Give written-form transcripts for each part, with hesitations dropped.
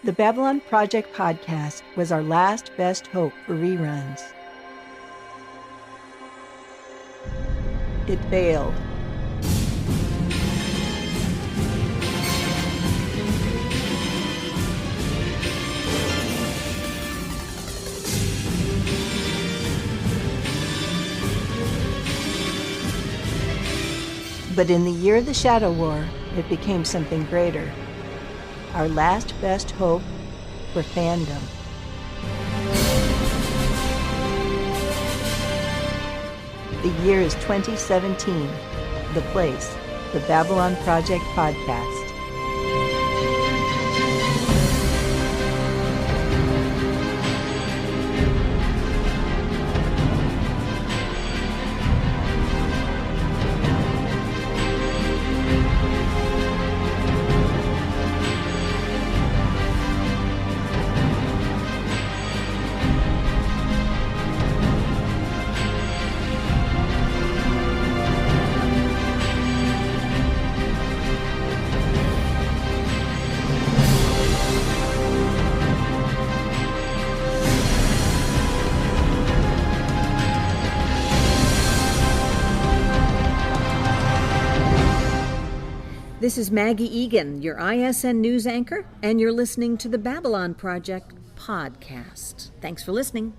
The Babylon Project podcast was our last best hope for reruns. It failed. But in the year of the Shadow War, it became something greater. Our last best hope for fandom. The year is 2017. The place, the Babylon Project podcast. This is Maggie Egan, your ISN news anchor, and you're listening to the Babylon Project podcast. Thanks for listening.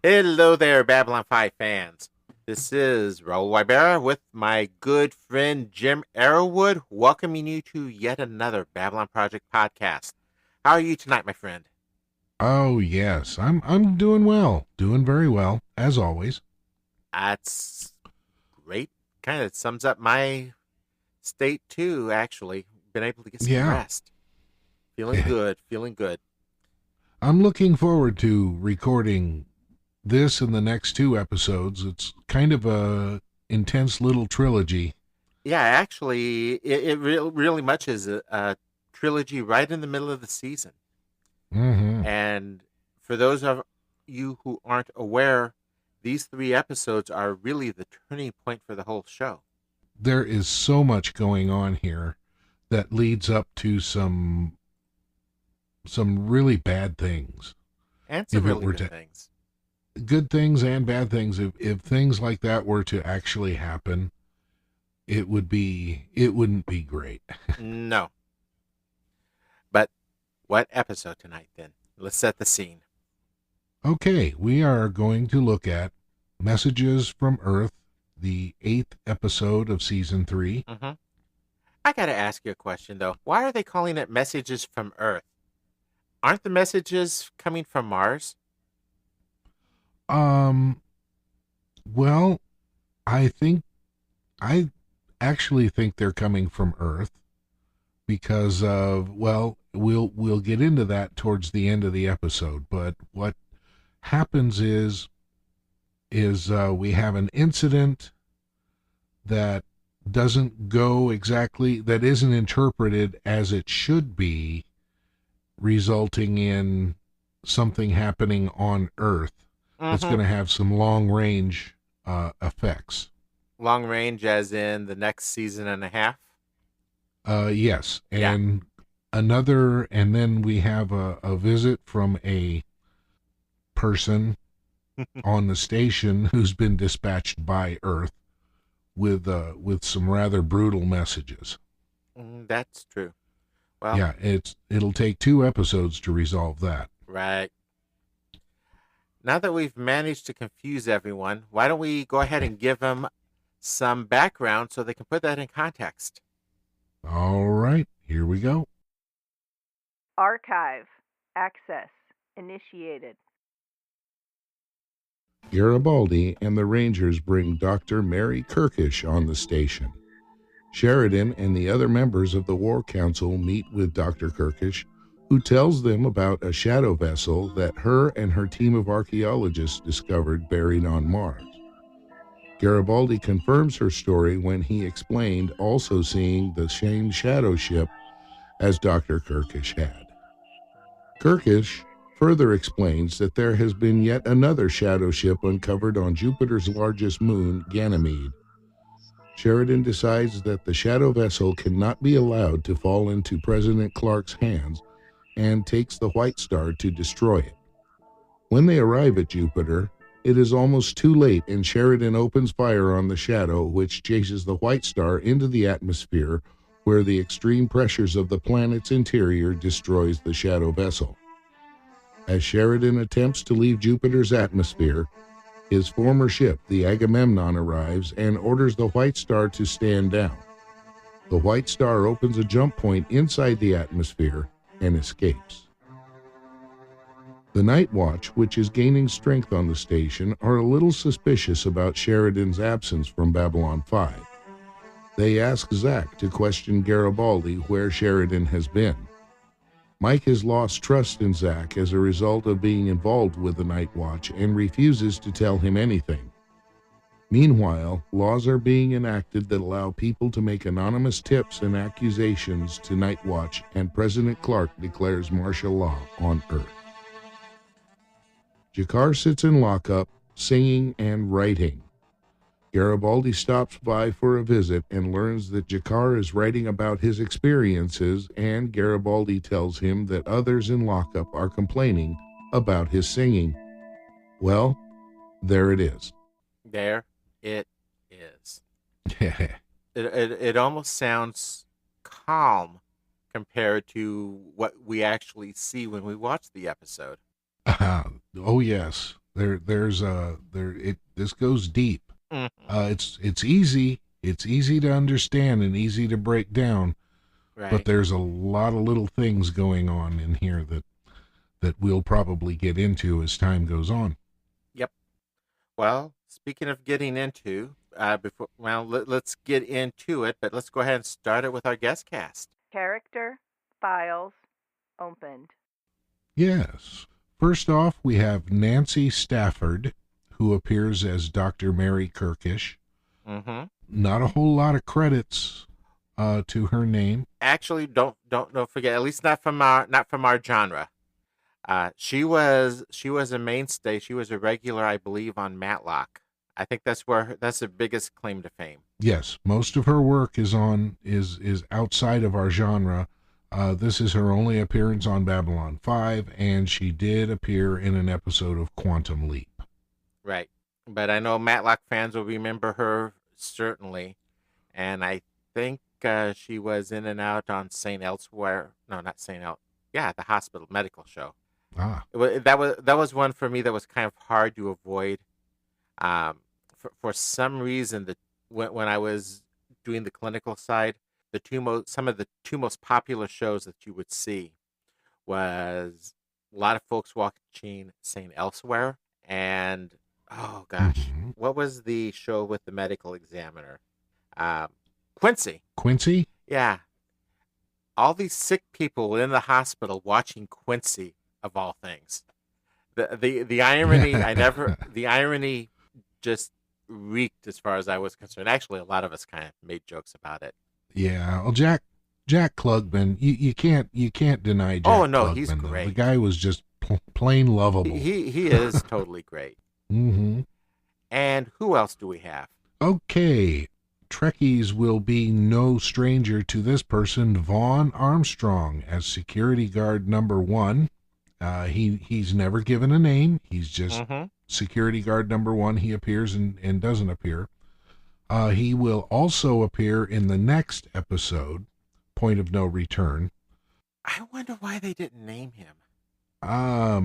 Hello there, Babylon 5 fans. This is Raul Wybera with my good friend Jim Arrowwood, welcoming you to yet another Babylon Project podcast. How are you tonight, my friend? Oh, yes. I'm doing well. Doing very well, as always. That's great. Kind of sums up my state too, actually. Been able to get some rest. Feeling good. I'm looking forward to recording this and the next two episodes. It's kind of a intense little trilogy. Yeah, actually, it really much is a trilogy right in the middle of the season. Mm-hmm. And for those of you who aren't aware, these 3 episodes are really the turning point for the whole show. There is so much going on here that leads up to some really bad things. And some really good things. Good things and bad things. If things like that were to actually happen, it wouldn't be great. No. But what episode tonight then? Let's set the scene. Okay, we are going to look at Messages from Earth, the 8th episode of season 3. Mm-hmm. I gotta ask you a question though. Why are they calling it Messages from Earth? Aren't the messages coming from Mars? Well, I actually think they're coming from Earth because of, well, we'll get into that towards the end of the episode, but what happens is we have an incident that doesn't go exactly, that isn't interpreted as it should be, resulting in something happening on Earth that's going to have some long-range effects. Long range as in the next season and a half? Yes, and and then we have a visit from a person on the station who's been dispatched by Earth with some rather brutal messages. That's true. Well, yeah, it'll take 2 episodes to resolve that. Right. Now that we've managed to confuse everyone, why don't we go ahead and give them some background so they can put that in context? All right, here we go. Archive. Access. Initiated. Garibaldi and the Rangers bring Dr. Mary Kirkish on the station. Sheridan and the other members of the War Council meet with Dr. Kirkish, who tells them about a shadow vessel that her and her team of archaeologists discovered buried on Mars. Garibaldi confirms her story when he explained also seeing the same shadow ship as Dr. Kirkish had. Kirkish further explains that there has been yet another shadow ship uncovered on Jupiter's largest moon, Ganymede. Sheridan decides that the shadow vessel cannot be allowed to fall into President Clark's hands and takes the White Star to destroy it. When they arrive at Jupiter, it is almost too late, and Sheridan opens fire on the Shadow, which chases the White Star into the atmosphere, where the extreme pressures of the planet's interior destroys the Shadow vessel. As Sheridan attempts to leave Jupiter's atmosphere, his former ship, the Agamemnon, arrives and orders the White Star to stand down. The White Star opens a jump point inside the atmosphere and escapes. The Nightwatch, which is gaining strength on the station, are a little suspicious about Sheridan's absence from Babylon 5. They ask Zack to question Garibaldi where Sheridan has been. Mike has lost trust in Zack as a result of being involved with the Nightwatch and refuses to tell him anything. Meanwhile, laws are being enacted that allow people to make anonymous tips and accusations to Nightwatch, and President Clark declares martial law on Earth. G'Kar sits in lockup, singing and writing. Garibaldi stops by for a visit and learns that G'Kar is writing about his experiences, and Garibaldi tells him that others in lockup are complaining about his singing. Well, there it is. There it is. It almost sounds calm compared to what we actually see when we watch the episode. Oh yes, this goes deep. It's easy to understand and easy to break down, Right. but there's a lot of little things going on in here that we'll probably get into as time goes on. Yep. Well, speaking of getting into, let's get into it, but let's go ahead and start it with our guest cast. Character files opened. Yes. First off, we have Nancy Stafford, who appears as Dr. Mary Kirkish. Mm-hmm. Not a whole lot of credits to her name. Actually, don't forget. At least not from our genre. She was a mainstay. She was a regular, I believe, on Matlock. I think that's her biggest claim to fame. Yes, most of her work is outside of our genre. This is her only appearance on Babylon 5, and she did appear in an episode of Quantum Leap. Right. But I know Matlock fans will remember her, certainly. And I think she was in and out on St. Elsewhere. No, not St. El. Yeah, the hospital medical show. That was one for me that was kind of hard to avoid. For some reason, when I was doing the clinical side, some of the two most popular shows that you would see was a lot of folks watching St. Elsewhere, and oh gosh, what was the show with the medical examiner? Quincy. Quincy? Yeah. All these sick people in the hospital watching Quincy, of all things. The irony, the irony just reeked as far as I was concerned. Actually, a lot of us kind of made jokes about it. Yeah, well, Jack Klugman, you can't deny Jack. Oh no, Klugman, he's great. The guy was just plain lovable. He is totally great. Mm-hmm. And who else do we have? Okay, Trekkies will be no stranger to this person, Vaughn Armstrong, as security guard number 1. He's never given a name. He's just security guard number 1. He appears and doesn't appear. He will also appear in the next episode, Point of No Return. I wonder why they didn't name him. I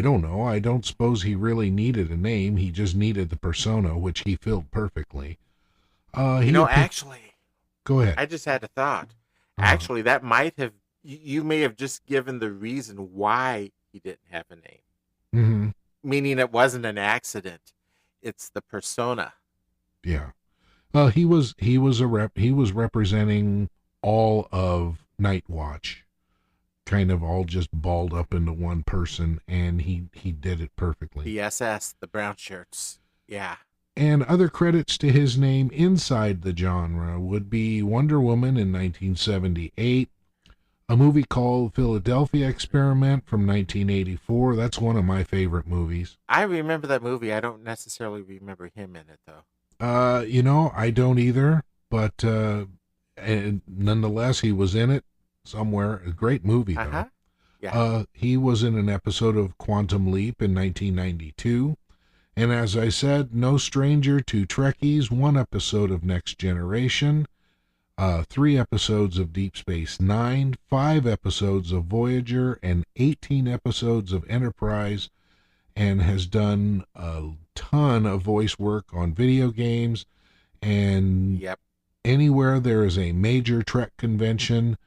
don't know. I don't suppose he really needed a name. He just needed the persona, which he filled perfectly. Actually, go ahead. I just had a thought. Actually, that might have, you may have just given the reason why he didn't have a name. Mm-hmm. Meaning it wasn't an accident. It's the persona. Yeah. He was representing all of Nightwatch, kind of all just balled up into one person, and he did it perfectly. The SS, the brown shirts. Yeah. And other credits to his name inside the genre would be Wonder Woman in 1978, a movie called Philadelphia Experiment from 1984. That's one of my favorite movies. I remember that movie. I don't necessarily remember him in it, though. I don't either, but and nonetheless, he was in it, somewhere. A great movie, though. Uh-huh. Yeah. He was in an episode of Quantum Leap in 1992. And as I said, no stranger to Trekkies, 1 episode of Next Generation, 3 episodes of Deep Space Nine, 5 episodes of Voyager, and 18 episodes of Enterprise, and has done a ton of voice work on video games. And anywhere there is a major Trek convention,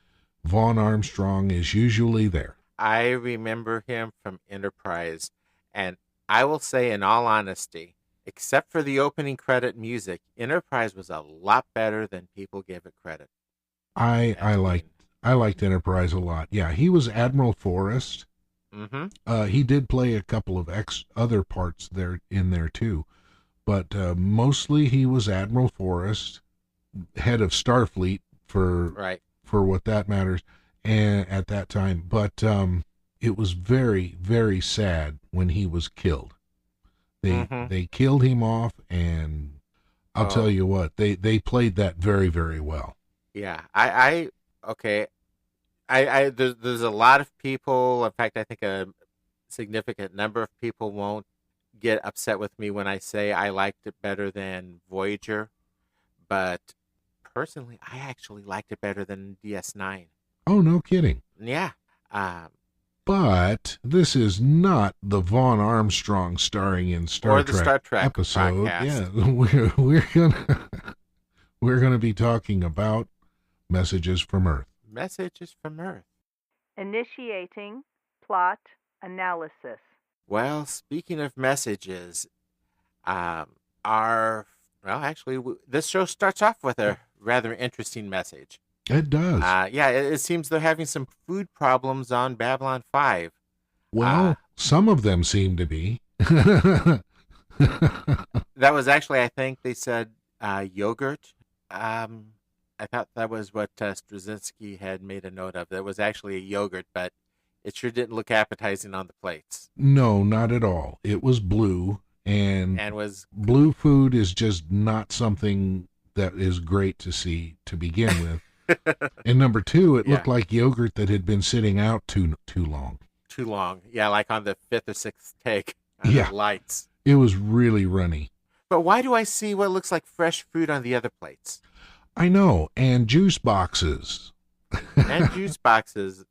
Vaughn Armstrong is usually there. I remember him from Enterprise, and I will say in all honesty, except for the opening credit music, Enterprise was a lot better than people gave it credit. I liked Enterprise a lot. Yeah, he was Admiral Forrest. Mm-hmm. He did play a couple of other parts there too, but mostly he was Admiral Forrest, head of Starfleet for what that matters, and at that time. But it was very, very sad when he was killed. They killed him off, and I'll tell you what, they played that very, very well. Yeah, there's a lot of people. In fact, I think a significant number of people won't get upset with me when I say I liked it better than Voyager, but personally, I actually liked it better than DS9. Oh, no kidding. Yeah. But this is not the Vaughn Armstrong starring in Star Trek episode. Podcast. Yeah, we're gonna be talking about Messages from Earth. Messages from Earth. Initiating plot analysis. Well, speaking of messages, this show starts off with a rather interesting message. It does. It seems they're having some food problems on Babylon 5. Well, some of them seem to be. That was actually, I think they said yogurt. I thought that was what Straczynski had made a note of. That was actually a yogurt, but it sure didn't look appetizing on the plates. No, not at all. It was blue, and blue food is just not something that is great to see to begin with. And number 2, it looked like yogurt that had been sitting out too long. Too long. Yeah, like on the 5th or 6th take. The lights. It was really runny. But why do I see what looks like fresh fruit on the other plates? I know, and juice boxes.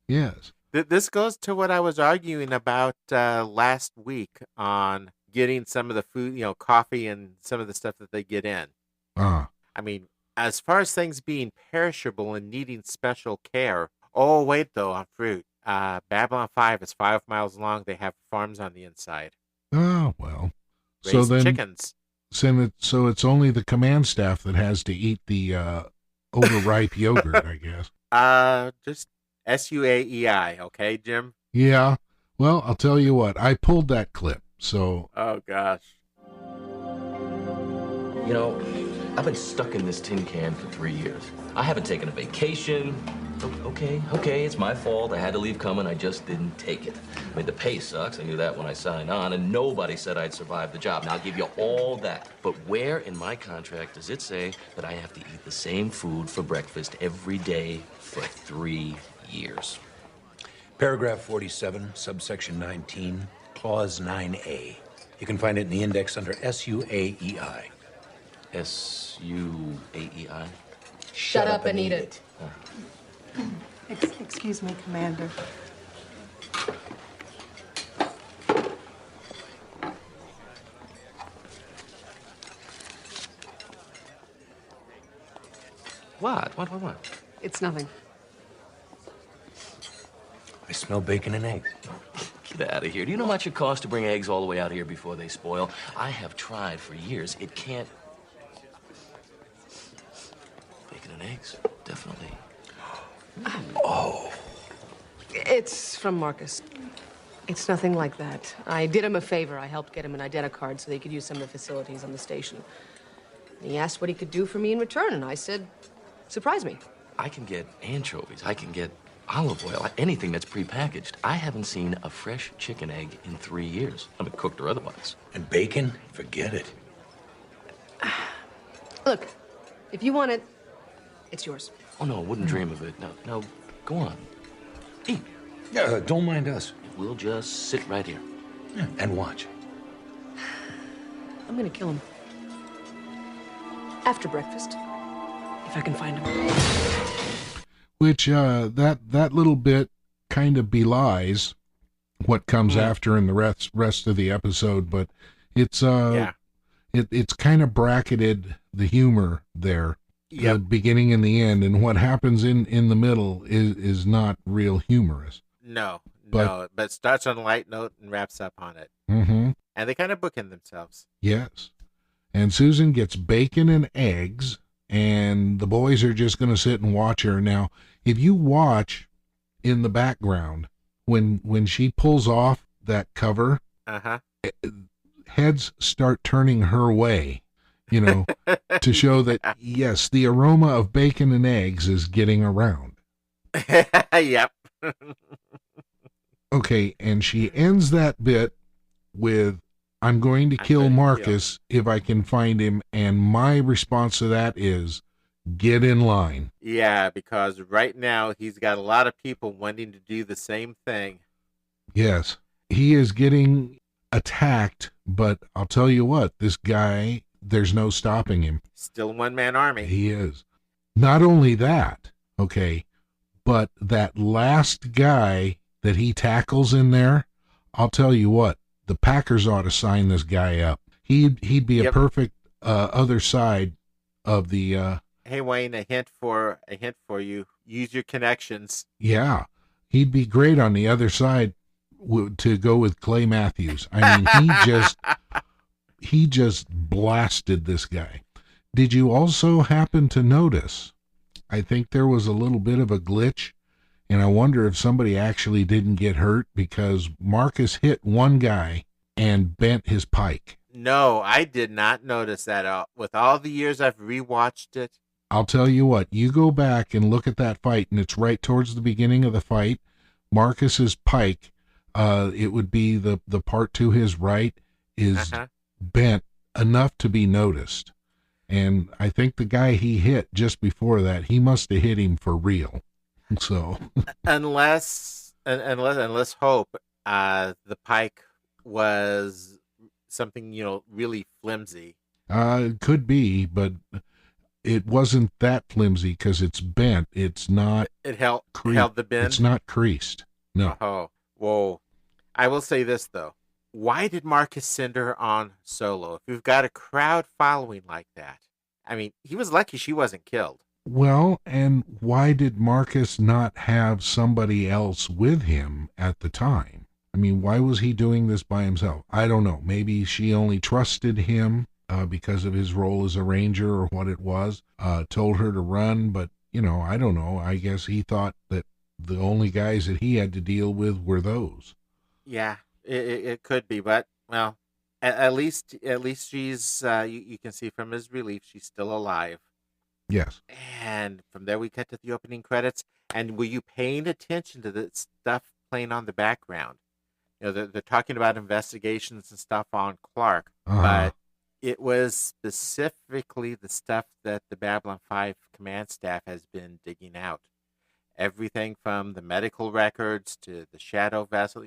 Yes. This goes to what I was arguing about last week on getting some of the food, coffee and some of the stuff that they get in. I mean, as far as things being perishable and needing special care, wait though, on fruit. Babylon 5 is 5 miles long. They have farms on the inside. Oh, well. Raise chickens. So it's only the command staff that has to eat the overripe yogurt, I guess. Just SUAEI, okay, Jim? Yeah. Well, I'll tell you what. I pulled that clip, so... Oh, gosh. I've been stuck in this tin can for 3 years. I haven't taken a vacation. Okay, it's my fault. I had to leave coming. I just didn't take it. I mean, the pay sucks. I knew that when I signed on, and nobody said I'd survive the job. Now, I'll give you all that. But where in my contract does it say that I have to eat the same food for breakfast every day for 3 years? Paragraph 47, subsection 19, clause 9A. You can find it in the index under SUAEI. SUAEI? Shut up and eat it. Excuse me, Commander. What? It's nothing. I smell bacon and eggs. Get out of here. Do you know how much it costs to bring eggs all the way out here before they spoil? I have tried for years. It can't... Bacon and eggs, definitely. Oh. It's from Marcus. It's nothing like that. I did him a favor. I helped get him an identicard so they could use some of the facilities on the station. And he asked what he could do for me in return, and I said, surprise me. I can get anchovies. I can get olive oil, anything that's prepackaged. I haven't seen a fresh chicken egg in 3 years. I mean, cooked or otherwise. And bacon? Forget it. Look, if you want it, it's yours. Oh, no, wouldn't dream of it. No. Go on. Eat. Yeah, don't mind us. We'll just sit right here. Yeah, and watch. I'm gonna kill him. After breakfast. If I can find him. Which, that little bit kind of belies what comes after in the rest of the episode, but it's, it's kind of bracketed the humor there. The beginning and the end, and what happens in the middle is not real humorous. No, but starts on a light note and wraps up on it. Mm-hmm. And they kind of bookend themselves. Yes. And Susan gets bacon and eggs, and the boys are just going to sit and watch her. Now, if you watch in the background, when she pulls off that cover, heads start turning her way. To show that, yes, the aroma of bacon and eggs is getting around. Yep. Okay, and she ends that bit with, I'm going to kill Marcus if I can find him, and my response to that is, get in line. Yeah, because right now he's got a lot of people wanting to do the same thing. Yes, he is getting attacked, but I'll tell you what, this guy... There's no stopping him. Still a one-man army. He is. Not only that, okay, but that last guy that he tackles in there, I'll tell you what, the Packers ought to sign this guy up. He'd be a perfect other side of the... Hey, Wayne, a hint for you. Use your connections. Yeah, he'd be great on the other side to go with Clay Matthews. I mean, he just blasted this guy. Did you also happen to notice, I think there was a little bit of a glitch, and I wonder if somebody actually didn't get hurt, because Marcus hit one guy and bent his pike. No, I did not notice that. With all the years I've rewatched it. I'll tell you what, you go back and look at that fight, and it's right towards the beginning of the fight. Marcus's pike, it would be the part to his right, is... bent enough to be noticed, and I think the guy he hit just before that, he must have hit him for real. So unless hope the pike was something really flimsy. It could be, but it wasn't that flimsy because it's bent. It's not. It held the bend. It's not creased. No. Oh, whoa! I will say this though. Why did Marcus send her on solo? If you've got a crowd following like that, I mean, he was lucky she wasn't killed. Well, and why did Marcus not have somebody else with him at the time? I mean, why was he doing this by himself? I don't know. Maybe she only trusted him because of his role as a ranger or what it was, told her to run, but, I don't know. I guess he thought that the only guys that he had to deal with were those. Yeah. It could be, but well, at least she's you can see from his relief she's still alive. Yes. And from there we cut to the opening credits. And were you paying attention to the stuff playing on the background? They're talking about investigations and stuff on Clark, but it was specifically the stuff that the Babylon 5 command staff has been digging out. Everything from the medical records to the shadow vessel,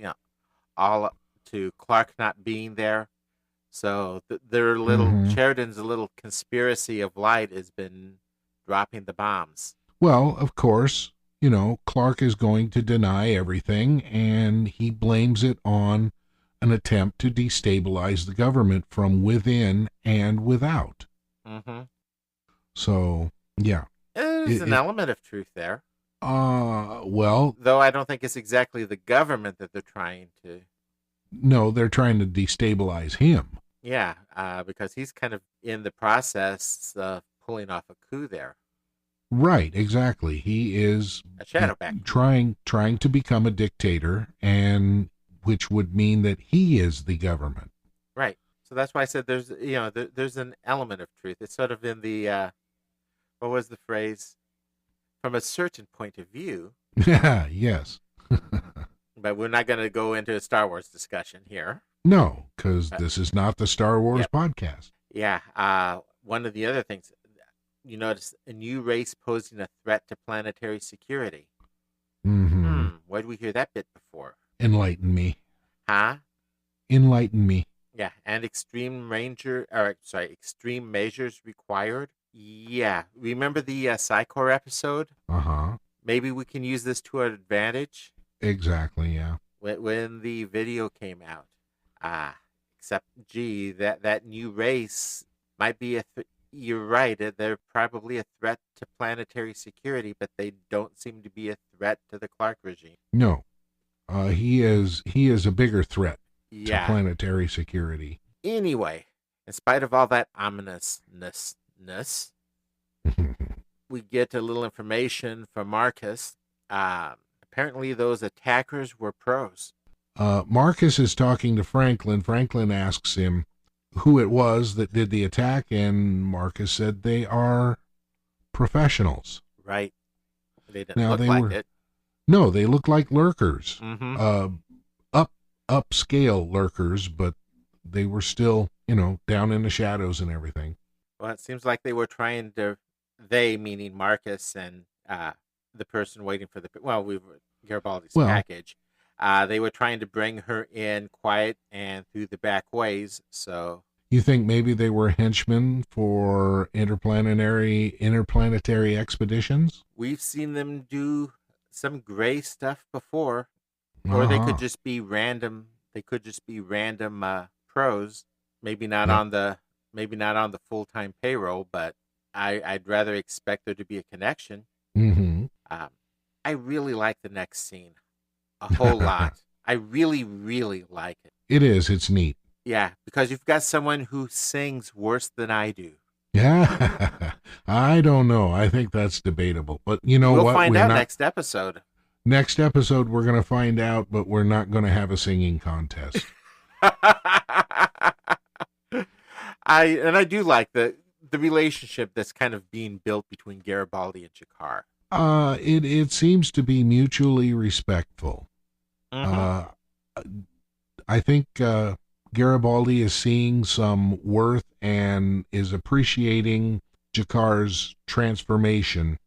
all to Clark not being there. So their little Sheridan's little conspiracy of light has been dropping the bombs. Well, of course, Clark is going to deny everything, and he blames it on an attempt to destabilize the government from within and without. Mm-hmm. So, yeah. There's an element of truth there. Well... Though I don't think it's exactly the government that they're trying to... No, they're trying to destabilize him. Yeah, because he's kind of in the process of pulling off a coup there. Right, exactly. He is a shadowback, trying to become a dictator, and which would mean that he is the government. Right. So that's why I said there's there's an element of truth. It's sort of in the what was the phrase? From a certain point of view. Yeah. Yes. But we're not going to go into a Star Wars discussion here. No, because this is not the Star Wars podcast. Yeah. One of the other things, you notice a new race posing a threat to planetary security. Mm-hmm. Where did we hear that bit before? Enlighten me. Huh? Enlighten me. Yeah, and extreme measures required. Yeah, remember the Psi Corp episode? Uh-huh. Maybe we can use this to our advantage Exactly, yeah. when the video came out. Except, gee, that new race might be you're right. They're probably a threat to planetary security, but they don't seem to be a threat to the Clark regime. No. He is a bigger threat to Yeah. planetary security. Anyway, in spite of all that ominousness, we get a little information from Marcus. Apparently, those attackers were pros. Marcus is talking to Franklin. Franklin asks him who it was that did the attack, and Marcus said they are professionals. Right. They didn't Now, look they like were- it. No, they look like lurkers. Mm-hmm. Upscale lurkers, but they were still, down in the shadows and everything. Well, it seems like they were trying to, they meaning Marcus and the person waiting for Garibaldi's package. They were trying to bring her in quiet and through the back ways. So You think maybe they were henchmen for interplanetary expeditions? we've seen them do some gray stuff before, or they could just be random. They could just be random pros. Maybe not on the full-time payroll, but I'd rather expect there to be a connection. Mm-hmm. I really like the next scene a whole lot. I really, really like it. It is. It's neat. Yeah, because you've got someone who sings worse than I do. Yeah. I don't know. I think that's debatable. But you know We'll what? find out next episode. Next episode, we're going to find out, but we're not going to have a singing contest. I do like the relationship that's kind of being built between Garibaldi and Jakar. It seems to be mutually respectful. Mm-hmm. I think Garibaldi is seeing some worth and is appreciating Jakar's transformation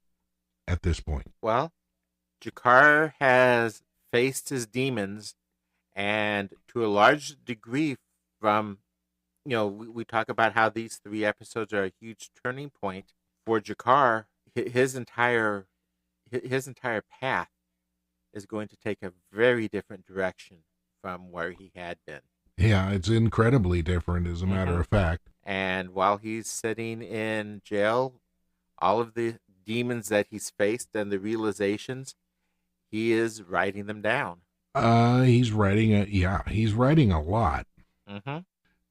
at this point. Well, Jakar has faced his demons, and to a large degree from, we talk about how these 3 episodes are a huge turning point for Jakar. His entire path is going to take a very different direction from where he had been. Yeah, it's incredibly different, as a matter of fact. And while he's sitting in jail, all of the demons that he's faced and the realizations, he is writing them down. He's writing a lot. Mm-hmm.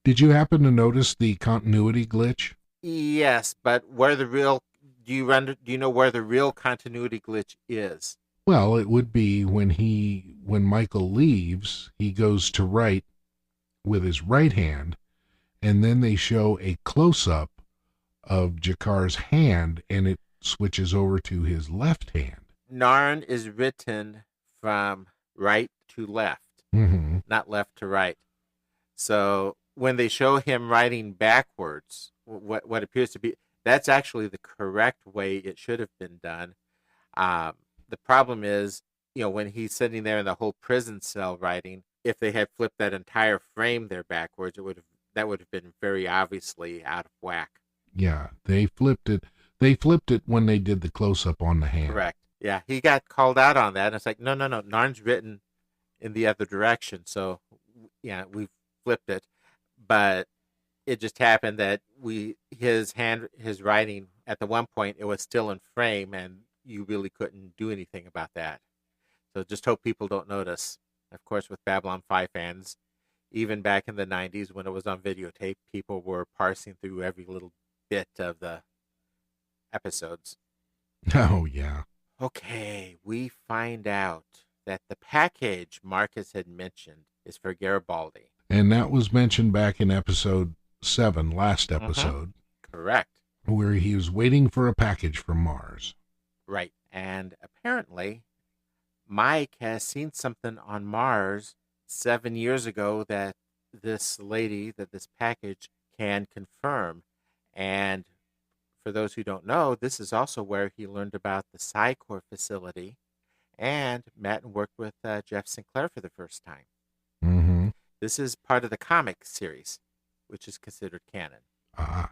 Did you happen to notice the continuity glitch? Yes, but do you know where the real continuity glitch is? Well, it would be when Michael leaves, he goes to write with his right hand, and then they show a close-up of Jakar's hand, and it switches over to his left hand. Narn is written from right to left, not left to right. So when they show him writing backwards, what appears to be, that's actually the correct way it should have been done. The problem is, when he's sitting there in the whole prison cell writing, if they had flipped that entire frame there backwards, that would have been very obviously out of whack. Yeah, they flipped it. They flipped it when they did the close-up on the hand. Correct. Yeah, he got called out on that. And it's like, no. Narn's written in the other direction. So, yeah, we flipped it. But it just happened that his writing, at the one point, it was still in frame, and you really couldn't do anything about that. So just hope people don't notice. Of course, with Babylon 5 fans, even back in the 90s when it was on videotape, people were parsing through every little bit of the episodes. Oh, yeah. Okay, we find out that the package Marcus had mentioned is for Garibaldi. And that was mentioned back in episode 7, last episode. Correct. Where he was waiting for a package from Mars. Right. And apparently, Mike has seen something on Mars 7 years ago that this package can confirm. And for those who don't know, this is also where he learned about the Psi Corp facility and met and worked with Jeff Sinclair for the first time. Mm-hmm. This is part of the comic series, which is considered canon. I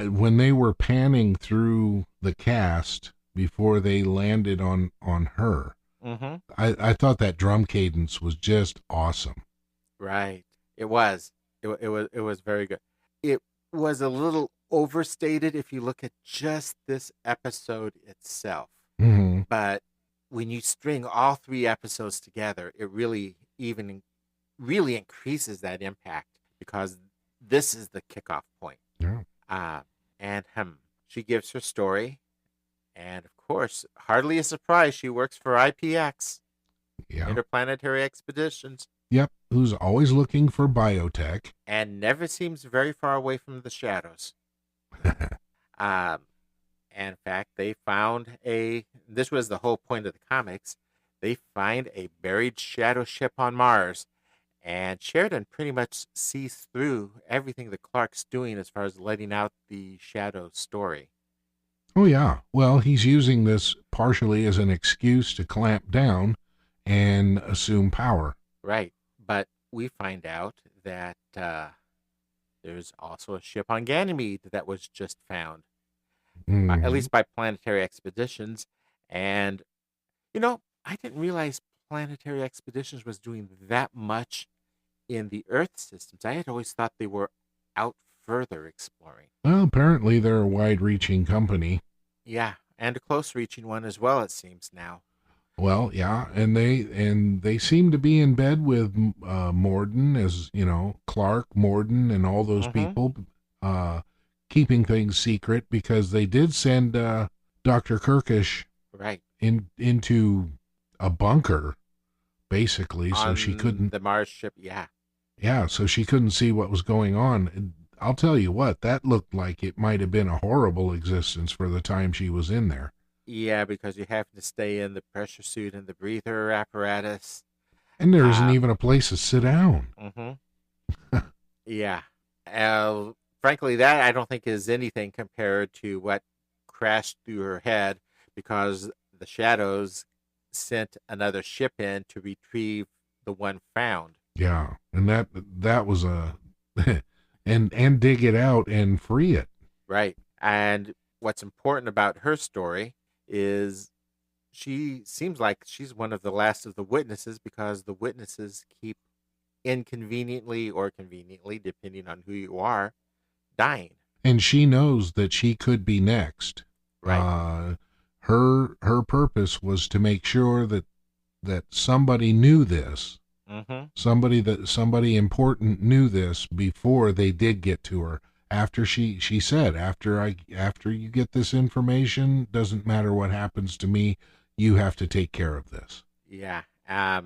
when they were panning through the cast before they landed on her, Mm-hmm. I thought that drum cadence was just awesome. Right. It was. It was very good. It was a little overstated if you look at just this episode itself. Mm-hmm. But when you string all 3 episodes together, it really increases that impact, because this is the kickoff point. Yeah. And she gives her story, and of course, hardly a surprise, she works for IPX, Yeah. Interplanetary Expeditions. Yep. Who's always looking for biotech. And never seems very far away from the shadows. And in fact, they found this was the whole point of the comics, they find a buried shadow ship on Mars, and Sheridan pretty much sees through everything that Clark's doing as far as letting out the shadow story. Oh, yeah. Well, he's using this partially as an excuse to clamp down and assume power. Right. But we find out that there's also a ship on Ganymede that was just found, Mhm. at least by Planetary Expeditions. And, I didn't realize Planetary Expeditions was doing that much in the Earth systems. I had always thought they were out further exploring. Well, apparently they're a wide-reaching company. Yeah, and a close-reaching one as well, it seems now. Well, yeah, and they seem to be in bed with Morden, as Clark, Morden, and all those people, keeping things secret, because they did send Dr. Kirkish right into a bunker, basically, so she couldn't. The Mars ship, yeah. Yeah, so she couldn't see what was going on. And I'll tell you what, that looked like it might have been a horrible existence for the time she was in there. Yeah, because you have to stay in the pressure suit and the breather apparatus. And there isn't even a place to sit down. Mm-hmm. Yeah. Frankly, that I don't think is anything compared to what crashed through her head, because the shadows sent another ship in to retrieve the one found. Yeah, and that was a and dig it out and free it. Right. And what's important about her story is she seems like she's one of the last of the witnesses, because the witnesses keep inconveniently or conveniently, depending on who you are, dying. And she knows that she could be next. Right. Her purpose was to make sure that somebody knew this. Mm-hmm. Somebody important knew this before they did get to her. After she said, after you get this information, doesn't matter what happens to me, you have to take care of this. Yeah. I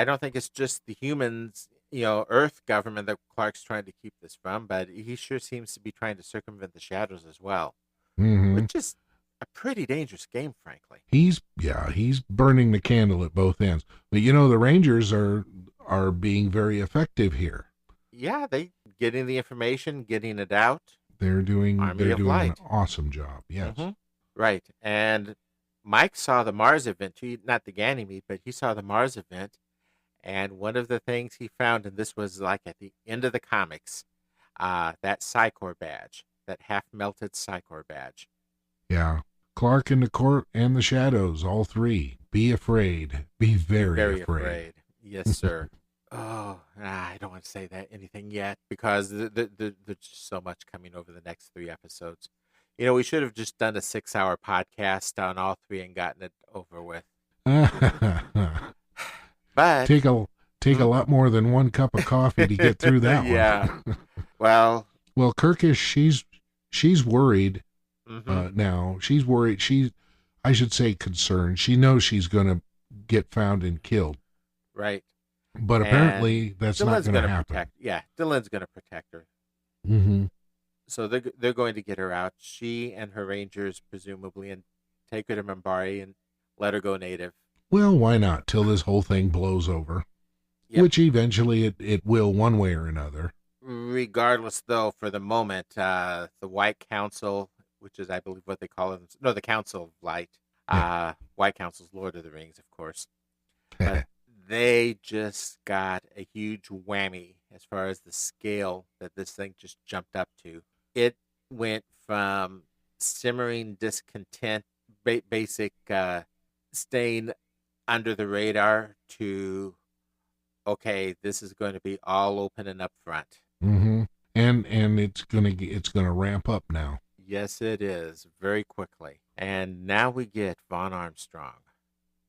don't think it's just the humans, Earth government that Clark's trying to keep this from, but he sure seems to be trying to circumvent the shadows as well, which is a pretty dangerous game, frankly. He's burning the candle at both ends. But the Rangers are being very effective here. Yeah, they getting the information, getting it out. They're doing Light. An awesome job. Yes. Mm-hmm. Right. And Mike saw the Mars event, not the Ganymede, but he saw the Mars event. And one of the things he found, and this was like at the end of the comics, that Psi Corp badge, that half-melted Psi Corp badge. Yeah. Clark and the court and the shadows, all 3. Be afraid. Be very afraid. Yes, sir. Oh, I don't want to say anything yet, because there's just so much coming over the next 3 episodes. We should have just done a 6-hour podcast on all 3 and gotten it over with. But take a lot more than 1 cup of coffee to get through that yeah. one. Well, Kirkish, she's worried. Now she's worried. I should say concerned. She knows she's going to get found and killed. Right. But apparently that's not going to happen. Dylan's going to protect her. Mm-hmm. So they're going to get her out. She and her Rangers, presumably, and take her to Minbari and let her go native. Well, why not? Till this whole thing blows over. Yep. Which eventually it will, one way or another. Regardless, though, for the moment, the White Council, which is, I believe, what they call it. No, the Council of Light. White Council's Lord of the Rings, of course. But they just got a huge whammy as far as the scale that this thing just jumped up to. It went from simmering discontent, basic staying under the radar, to, okay, this is going to be all open and up front. Mm-hmm. And it's gonna ramp up now. Yes, it is, very quickly. And now we get Vaughn Armstrong,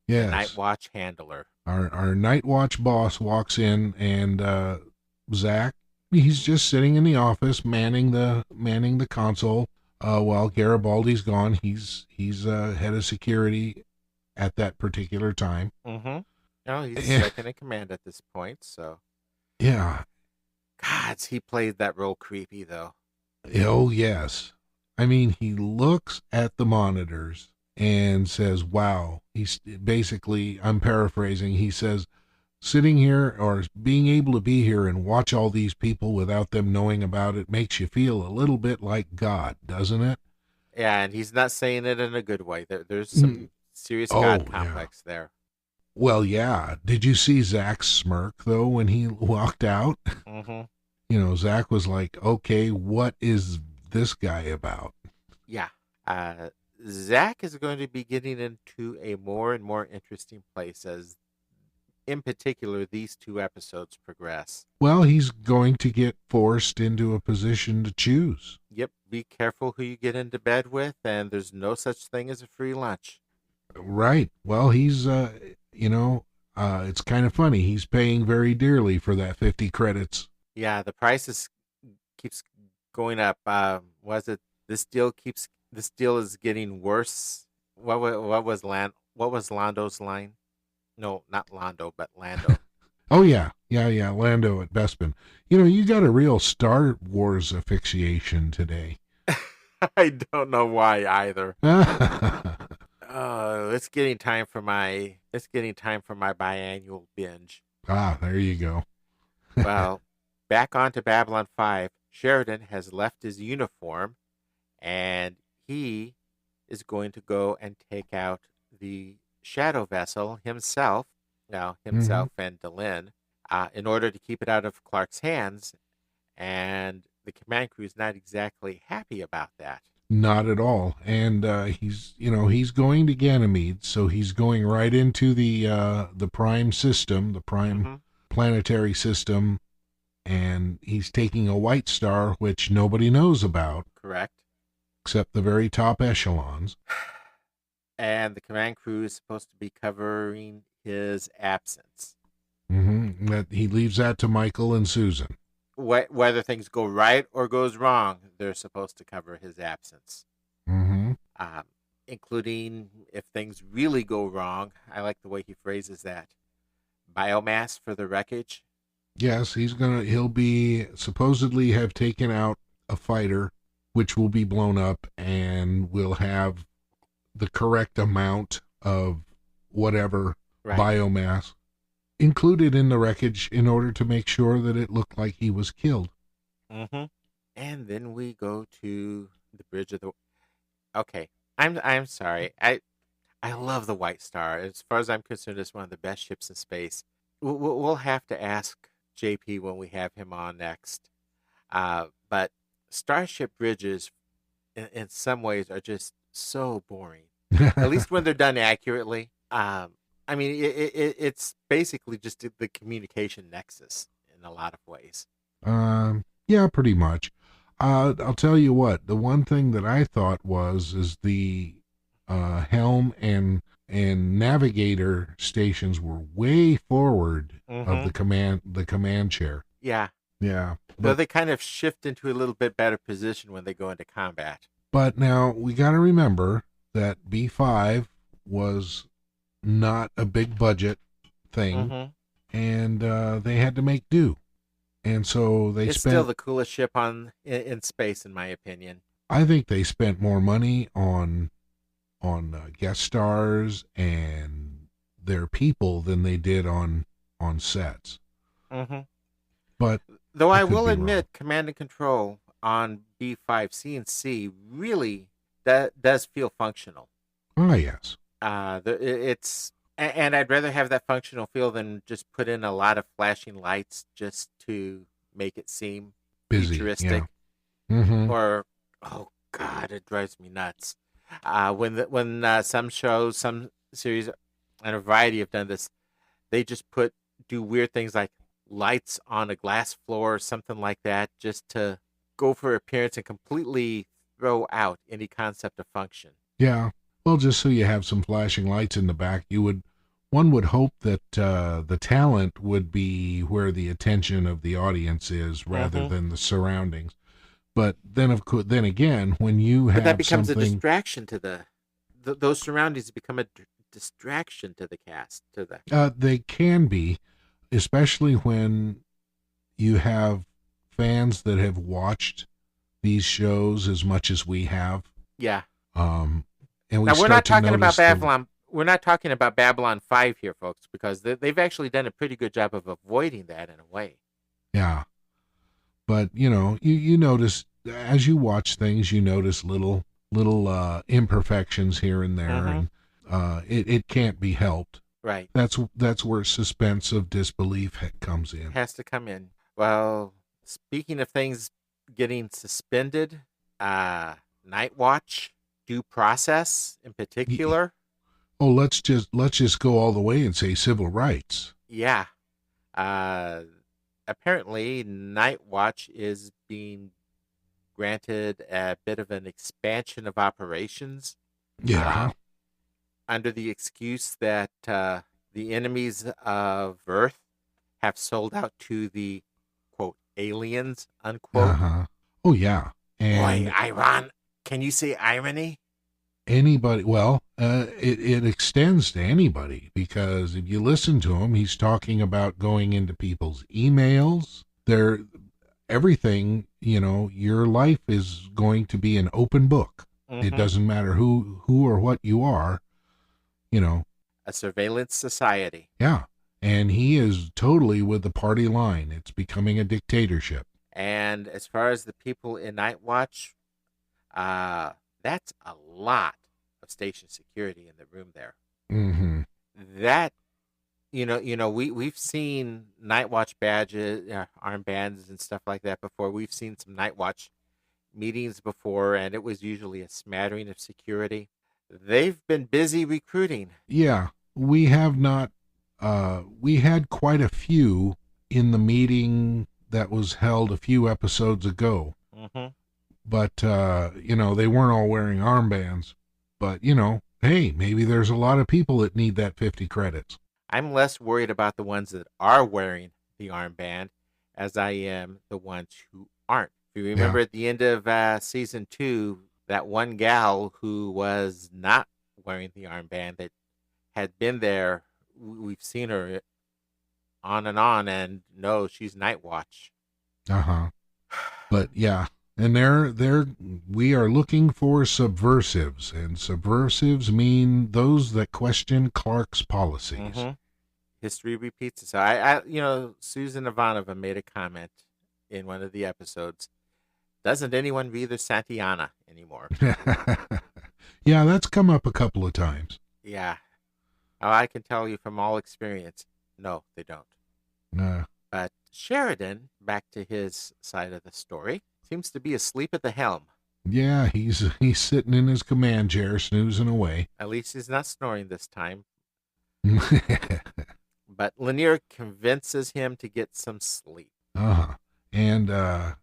Yes. the Nightwatch handler. Our Nightwatch boss walks in, and Zack, he's just sitting in the office manning the console while Garibaldi's gone. He's head of security at that particular time. Mm-hmm. No, he's second in command at this point, so. Yeah. God, he played that role creepy, though. Oh, yes. I mean, he looks at the monitors and says, wow. He's basically, I'm paraphrasing, he says, sitting here or being able to be here and watch all these people without them knowing about it makes you feel a little bit like God, doesn't it? Yeah, and he's not saying it in a good way. There's some serious God complex there. Well, yeah. Did you see Zack's smirk, though, when he walked out? Mm-hmm. You know, Zack was like, okay, what is this guy about? Yeah. Zack is going to be getting into a more and more interesting place as, in particular, these two episodes progress. Well, he's going to get forced into a position to choose. Yep. Be careful who you get into bed with, and there's no such thing as a free lunch. Right. Well, he's, it's kind of funny. He's paying very dearly for that 50 credits. Yeah, the price keeps going up. Was it this deal is getting worse? What was Lando's line? No, not Lando, but Lando. Oh yeah, Lando at Bespin. You know, you got a real Star Wars asphyxiation today. I don't know why either. It's getting time for my biannual binge. Ah, there you go. Well, back onto Babylon 5, Sheridan has left his uniform, and he is going to go and take out the shadow vessel himself, and Delenn, in order to keep it out of Clark's hands, and the command crew is not exactly happy about that. Not at all. And he's going to Ganymede, so he's going right into the prime system, the prime planetary system, and he's taking a white star, which nobody knows about. Correct. Except the very top echelons. And the command crew is supposed to be covering his absence. Mm-hmm. That he leaves that to Michael and Susan. Whether things go right or goes wrong, they're supposed to cover his absence. Mm-hmm. Including if things really go wrong. I like the way he phrases that. Biomass for the wreckage. Yes, he'll be supposedly have taken out a fighter, which will be blown up, and will have the correct amount of whatever biomass included in the wreckage in order to make sure that it looked like he was killed. Mm-hmm. And then we go to the bridge of the. Okay, I'm sorry. I love the White Star. As far as I'm concerned, it's one of the best ships in space. We'll have to ask JP when we have him on next. But starship bridges, in some ways, are just so boring. At least when they're done accurately. I mean, it's basically just the communication nexus in a lot of ways. Yeah, pretty much. I'll tell you what. The one thing that I thought is the helm and navigator stations were way forward of the command chair. Yeah. Yeah. Though they kind of shift into a little bit better position when they go into combat. But now we got to remember that B5 was not a big budget thing, and they had to make do. And so it's still the coolest ship in space, in my opinion. I think they spent more money on guest stars and their people than they did on sets. Mm-hmm. But though I will admit, command and control on B5 C&C really that does feel functional. Oh yes. And I'd rather have that functional feel than just put in a lot of flashing lights just to make it seem Busy. futuristic. Yeah. Mm-hmm. Or, oh God, it drives me nuts. When some shows, some series, and a variety have done this, they just do weird things like lights on a glass floor or something like that, just to go for appearance and completely throw out any concept of function. Yeah. Well, just so you have some flashing lights in the back, one would hope that the talent would be where the attention of the audience is rather than the surroundings. But then, of course, then again, when you have that becomes something, a distraction to those surroundings become a distraction to the cast. They can be, especially when you have fans that have watched these shows as much as we have. Yeah. And now we're not talking about Babylon. We're not talking about Babylon 5 here, folks, because they've actually done a pretty good job of avoiding that in a way. Yeah. But, you notice, as you watch things, you notice little imperfections here and there, and it can't be helped. Right. That's where suspense of disbelief comes in. Has to come in. Well, speaking of things getting suspended, Nightwatch, due process in particular. Oh, let's just go all the way and say civil rights. Yeah. Apparently, Nightwatch is being granted a bit of an expansion of operations. Yeah. Under the excuse that the enemies of Earth have sold out to the, quote, aliens, unquote. Oh, yeah. And boy, can you say irony? Anybody, well, it extends to anybody, because if you listen to him, he's talking about going into people's emails. Everything, your life is going to be an open book. It doesn't matter who or what you are, A surveillance society. Yeah. And he is totally with the party line. It's becoming a dictatorship. And as far as the people in Nightwatch, that's a lot of station security in the room there. Mm-hmm. That, we've seen Nightwatch badges, armbands and stuff like that before. We've seen some Nightwatch meetings before, and it was usually a smattering of security. They've been busy recruiting. Yeah, we have not. We had quite a few in the meeting that was held a few episodes ago. Mm-hmm. But, they weren't all wearing armbands. But, hey, maybe there's a lot of people that need that 50 credits. I'm less worried about the ones that are wearing the armband as I am the ones who aren't. If you remember at the end of season 2, that one gal who was not wearing the armband that had been there, we've seen her on, and no, she's Nightwatch. But yeah, and we are looking for subversives, and subversives mean those that question Clark's policies. Mm-hmm. History repeats itself. Susan Ivanova made a comment in one of the episodes. Doesn't anyone read the Santiana anymore? Yeah, that's come up a couple of times. Yeah. Oh, I can tell you from all experience, no, they don't. But Sheridan, back to his side of the story, seems to be asleep at the helm. Yeah, he's sitting in his command chair, snoozing away. At least he's not snoring this time. But Lanier convinces him to get some sleep. And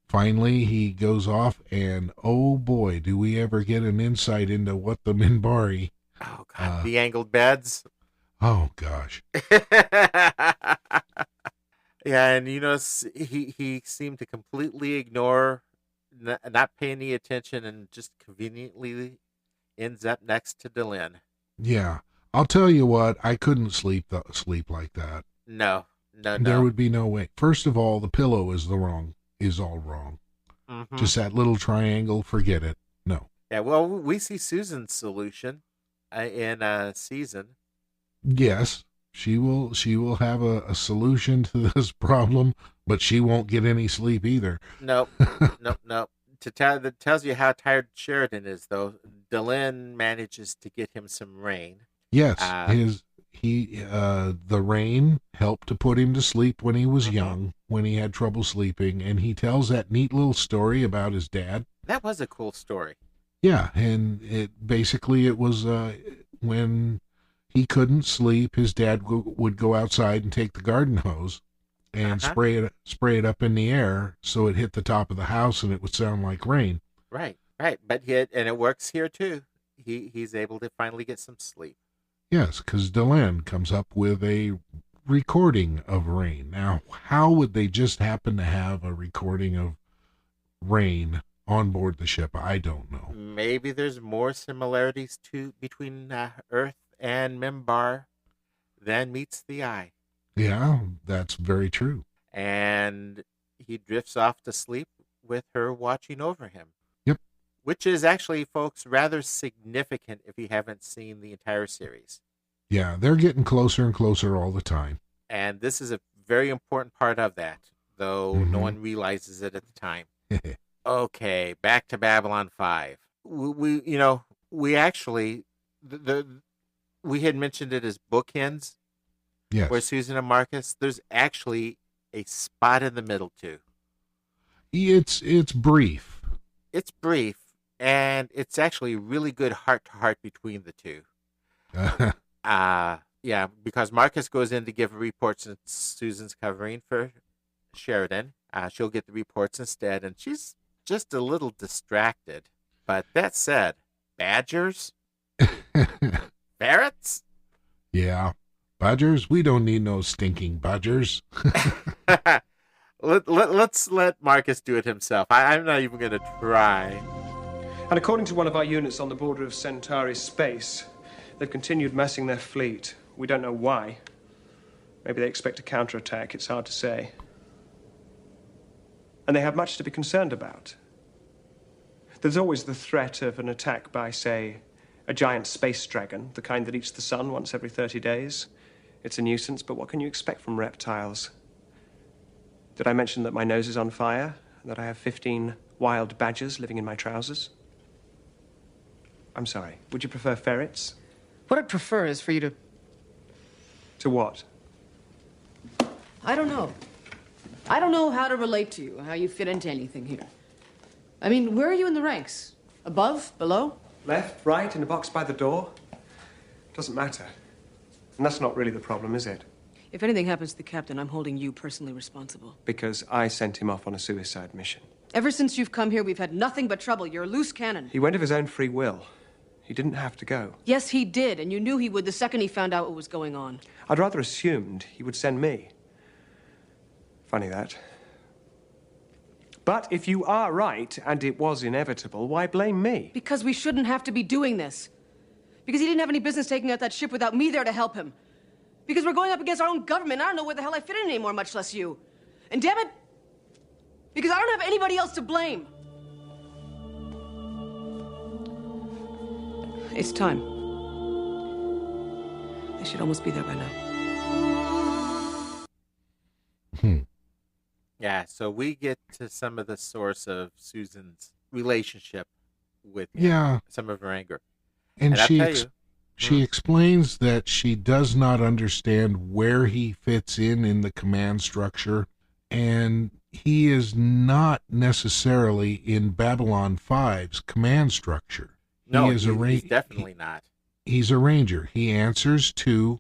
finally he goes off, and oh boy, do we ever get an insight into what the Minbari... Oh, God, the angled beds. Oh, gosh. Yeah, and he seemed to completely ignore, not pay any attention, and just conveniently ends up next to Delin. Yeah, I'll tell you what, I couldn't sleep like that. No. There would be no way. First of all, the pillow is all wrong. Mm-hmm. Just that little triangle, forget it. No. Yeah, well, we see Susan's solution in season. Yes. She will have a solution to this problem, but she won't get any sleep either. Nope. That tells you how tired Sheridan is, though. Delenn manages to get him some rain. Yes, Uh, the rain helped to put him to sleep when he was young, when he had trouble sleeping, and he tells that neat little story about his dad. That was a cool story. Yeah, and it was when he couldn't sleep, his dad would go outside and take the garden hose and spray it up in the air so it hit the top of the house and it would sound like rain. Right. But and it works here too. He's able to finally get some sleep. Yes, because Delenn comes up with a recording of rain. Now, how would they just happen to have a recording of rain on board the ship? I don't know. Maybe there's more similarities between Earth and Membar than meets the eye. Yeah, that's very true. And he drifts off to sleep with her watching over him. Yep. Which is actually, folks, rather significant if you haven't seen the entire series. Yeah, they're getting closer and closer all the time. And this is a very important part of that, though no one realizes it at the time. Okay, back to Babylon 5. We actually, we had mentioned it as bookends. Yes. Where Susan and Marcus, there's actually a spot in the middle too. It's brief. It's brief, and it's actually really good heart-to-heart between the two. Yeah, because Marcus goes in to give a report since Susan's covering for Sheridan. She'll get the reports instead, and she's just a little distracted. But that said, badgers? Ferrets? Yeah. Badgers? We don't need no stinking badgers. Let's let Marcus do it himself. I'm not even going to try. And according to one of our units on the border of Centauri space, they've continued massing their fleet. We don't know why. Maybe they expect a counterattack. It's hard to say. And they have much to be concerned about. There's always the threat of an attack by, say, a giant space dragon, the kind that eats the sun once every 30 days. It's a nuisance, but what can you expect from reptiles? Did I mention that my nose is on fire, and that I have 15 wild badgers living in my trousers? I'm sorry, would you prefer ferrets? What I'd prefer is for you to... To what? I don't know. I don't know how to relate to you, how you fit into anything here. I mean, where are you in the ranks? Above? Below? Left, right, in a box by the door? Doesn't matter. And that's not really the problem, is it? If anything happens to the captain, I'm holding you personally responsible. Because I sent him off on a suicide mission. Ever since you've come here, we've had nothing but trouble. You're a loose cannon. He went of his own free will. He didn't have to go. Yes, he did, and you knew he would the second he found out what was going on. I'd rather assumed he would send me. Funny that. But if you are right, and it was inevitable, why blame me? Because we shouldn't have to be doing this. Because he didn't have any business taking out that ship without me there to help him. Because we're going up against our own government. I don't know where the hell I fit in anymore, much less you. And damn it, because I don't have anybody else to blame. It's time. They should almost be there by now. Yeah, so we get to some of the source of Susan's relationship with him, Yeah. some of her anger. And I'll she tell you, she explains that she does not understand where he fits in the command structure, and he is not necessarily in Babylon 5's command structure. no, He is he's definitely not. He's a ranger. He answers to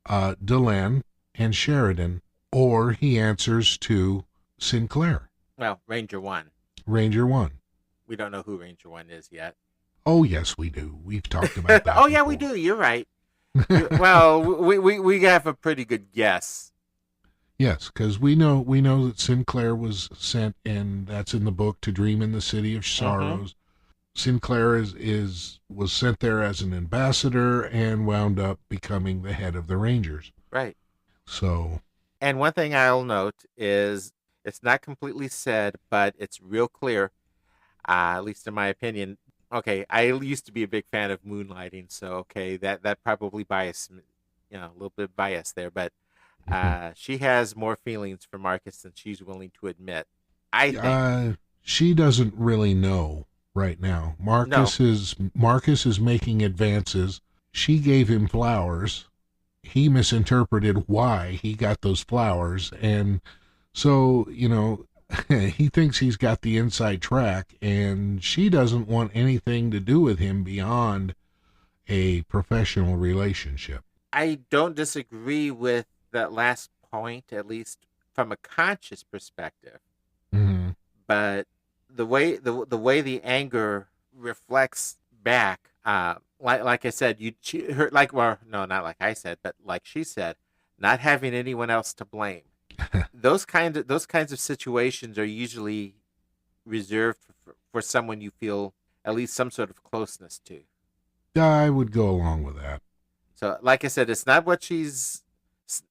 Delenn and Sheridan, or he answers to Sinclair. Well, Ranger 1. Ranger 1. We don't know who Ranger 1 is yet. Oh, yes, we do. We've talked about that. Oh, yeah, we do. You're right. Well, we have a pretty good guess. Yes, because we know that Sinclair was sent, and that's in the book, to dream in the city of sorrows. Sinclair was sent there as an ambassador and wound up becoming the head of the Rangers. Right. So. And one thing I'll note is it's not completely said, but it's real clear, at least in my opinion. Okay, I used to be a big fan of moonlighting, so okay, that probably biased, a little bit biased there, but she has more feelings for Marcus than she's willing to admit. I think She doesn't really know right now. Marcus is making advances. She gave him flowers. He misinterpreted why he got those flowers, and so, he thinks he's got the inside track, and she doesn't want anything to do with him beyond a professional relationship. I don't disagree with that last point, at least from a conscious perspective. Mm-hmm. But the way the anger reflects back, like I said, not like I said, but like she said, not having anyone else to blame. Those kinds of situations are usually reserved for someone you feel at least some sort of closeness to. I would go along with that. So, like I said, it's not what she's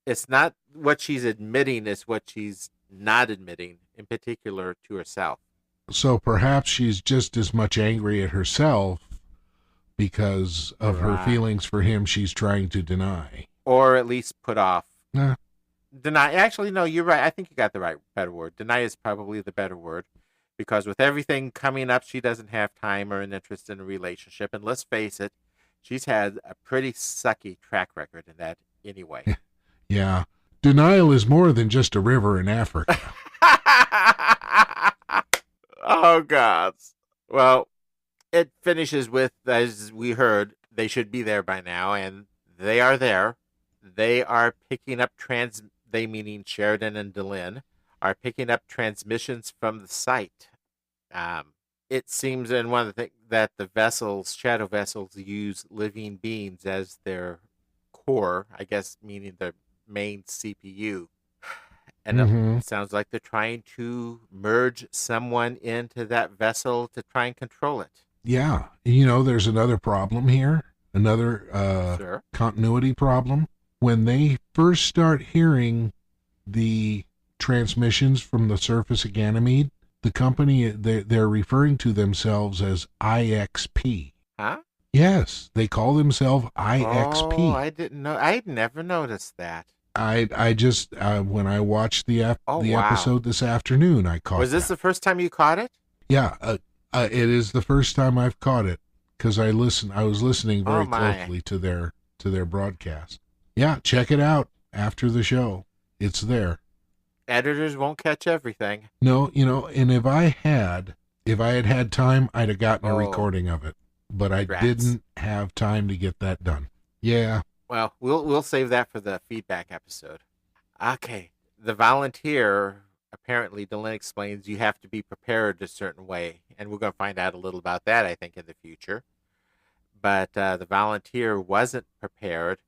admitting, it's what she's not admitting, in particular to herself. So perhaps she's just as much angry at herself because of her feelings for him she's trying to deny. Or at least put off. Nah. Deny. Actually, no, you're right. I think you got the better word. Deny is probably the better word. Because with everything coming up, she doesn't have time or an interest in a relationship. And let's face it, she's had a pretty sucky track record in that anyway. Yeah. Denial is more than just a river in Africa. Oh, God. Well, it finishes with, as we heard, they should be there by now, and they are there. They are picking up they meaning Sheridan and Delenn, are picking up transmissions from the site. It seems, and one of the things that the shadow vessels use living beings as their core, I guess, meaning their main CPU. And it sounds like they're trying to merge someone into that vessel to try and control it. Yeah. There's another problem here, another continuity problem. When they first start hearing the transmissions from the surface of Ganymede, the company, they're referring to themselves as IXP. Huh? Yes, they call themselves IXP. Oh, I didn't know. I'd never noticed that. I just, when I watched the episode this afternoon, I caught it. Was this the first time you caught it? Yeah, it is the first time I've caught it, because I was listening very closely to their broadcast. Yeah, check it out after the show. It's there. Editors won't catch everything. No, and if I had time, I'd have gotten a recording of it. But I didn't have time to get that done. Yeah. Well, we'll save that for the feedback episode. Okay. The volunteer, apparently, Delenn explains you have to be prepared a certain way. And we're going to find out a little about that, I think, in the future. But the volunteer wasn't prepared.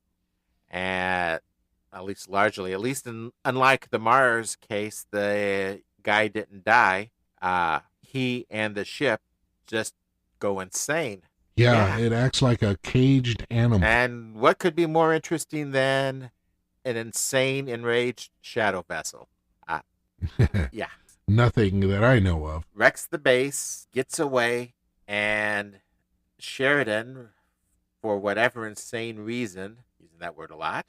And unlike the Mars case, the guy didn't die. He and the ship just go insane. Yeah, it acts like a caged animal. And what could be more interesting than an insane, enraged shadow vessel? Yeah. Nothing that I know of. Wrecks the base, gets away, and Sheridan, for whatever insane reason, using that word a lot,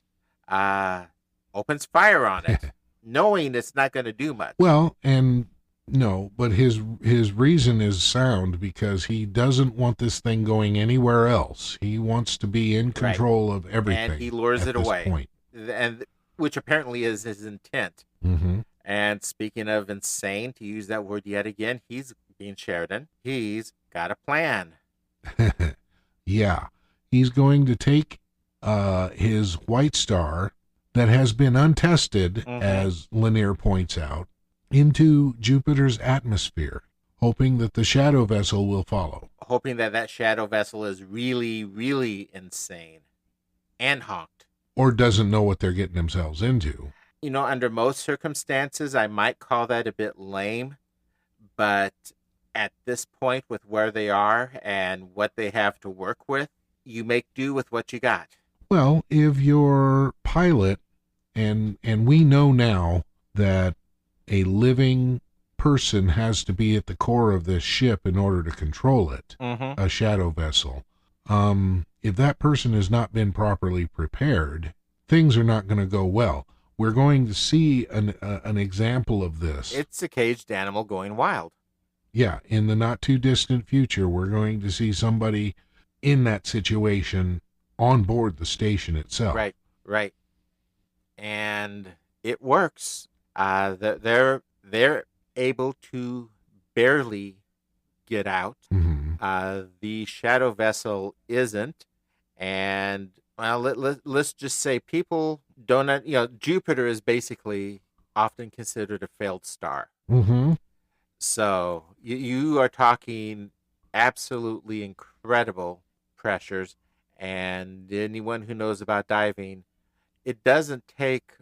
opens fire on it, knowing it's not going to do much. Well, and no, but his reason is sound, because he doesn't want this thing going anywhere else. He wants to be in control of everything. And he lures it away. Point. And which apparently is his intent. Mm-hmm. And speaking of insane, to use that word yet again, he's being Sheridan. He's got a plan. Yeah. He's going to take his White Star that has been untested, as Lanier points out, into Jupiter's atmosphere, hoping that the shadow vessel will follow. Hoping that shadow vessel is really, really insane and honked. Or doesn't know what they're getting themselves into. Under most circumstances, I might call that a bit lame, but at this point, with where they are and what they have to work with, you make do with what you got. Well, if you're pilot, and we know now that a living person has to be at the core of this ship in order to control it, a shadow vessel. If that person has not been properly prepared, things are not going to go well. We're going to see an example of this. It's a caged animal going wild. Yeah, in the not too distant future, we're going to see somebody in that situation on board the station itself. Right, right. And it works. They're able to barely get out. The shadow vessel isn't, and well, let's just say people don't. Jupiter is basically often considered a failed star. So you are talking absolutely incredible pressures, and anyone who knows about diving, it doesn't take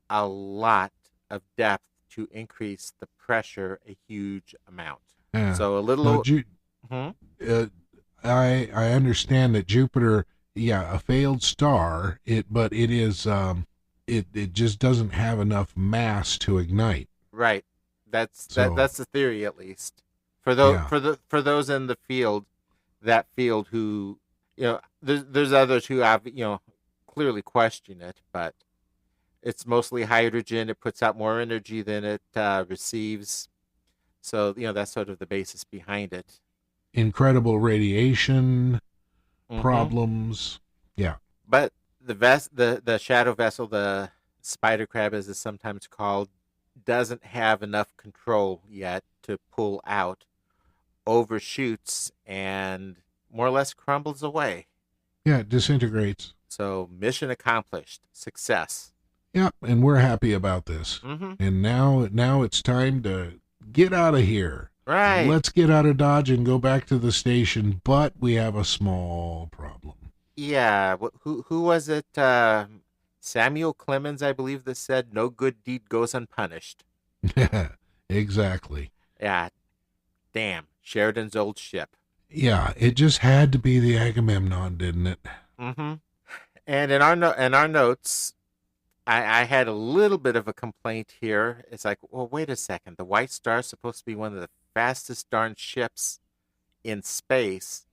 a lot of depth to increase the pressure a huge amount. Yeah. So a little. No, I understand that Jupiter, a failed star. But it is it just doesn't have enough mass to ignite. Right. That's the theory, at least. For those for those in the field, who there's others who have clearly question it, but it's mostly hydrogen. It puts out more energy than it receives. So that's sort of the basis behind it. Incredible radiation problems. Yeah. But the shadow vessel, the spider crab as it's sometimes called, doesn't have enough control yet to pull out, overshoots, and more or less crumbles away. Yeah, it disintegrates. So mission accomplished. Success. Yeah, and we're happy about this. And now it's time to get out of here. Right. Let's get out of Dodge and go back to the station, but we have a small problem. Yeah, who was it? Samuel Clemens, I believe, that said, "No good deed goes unpunished." Exactly. Yeah. Damn, Sheridan's old ship. Yeah, it just had to be the Agamemnon, didn't it? And in our notes, I had a little bit of a complaint here. It's like, well, wait a second. The White Star is supposed to be one of the fastest darn ships in space,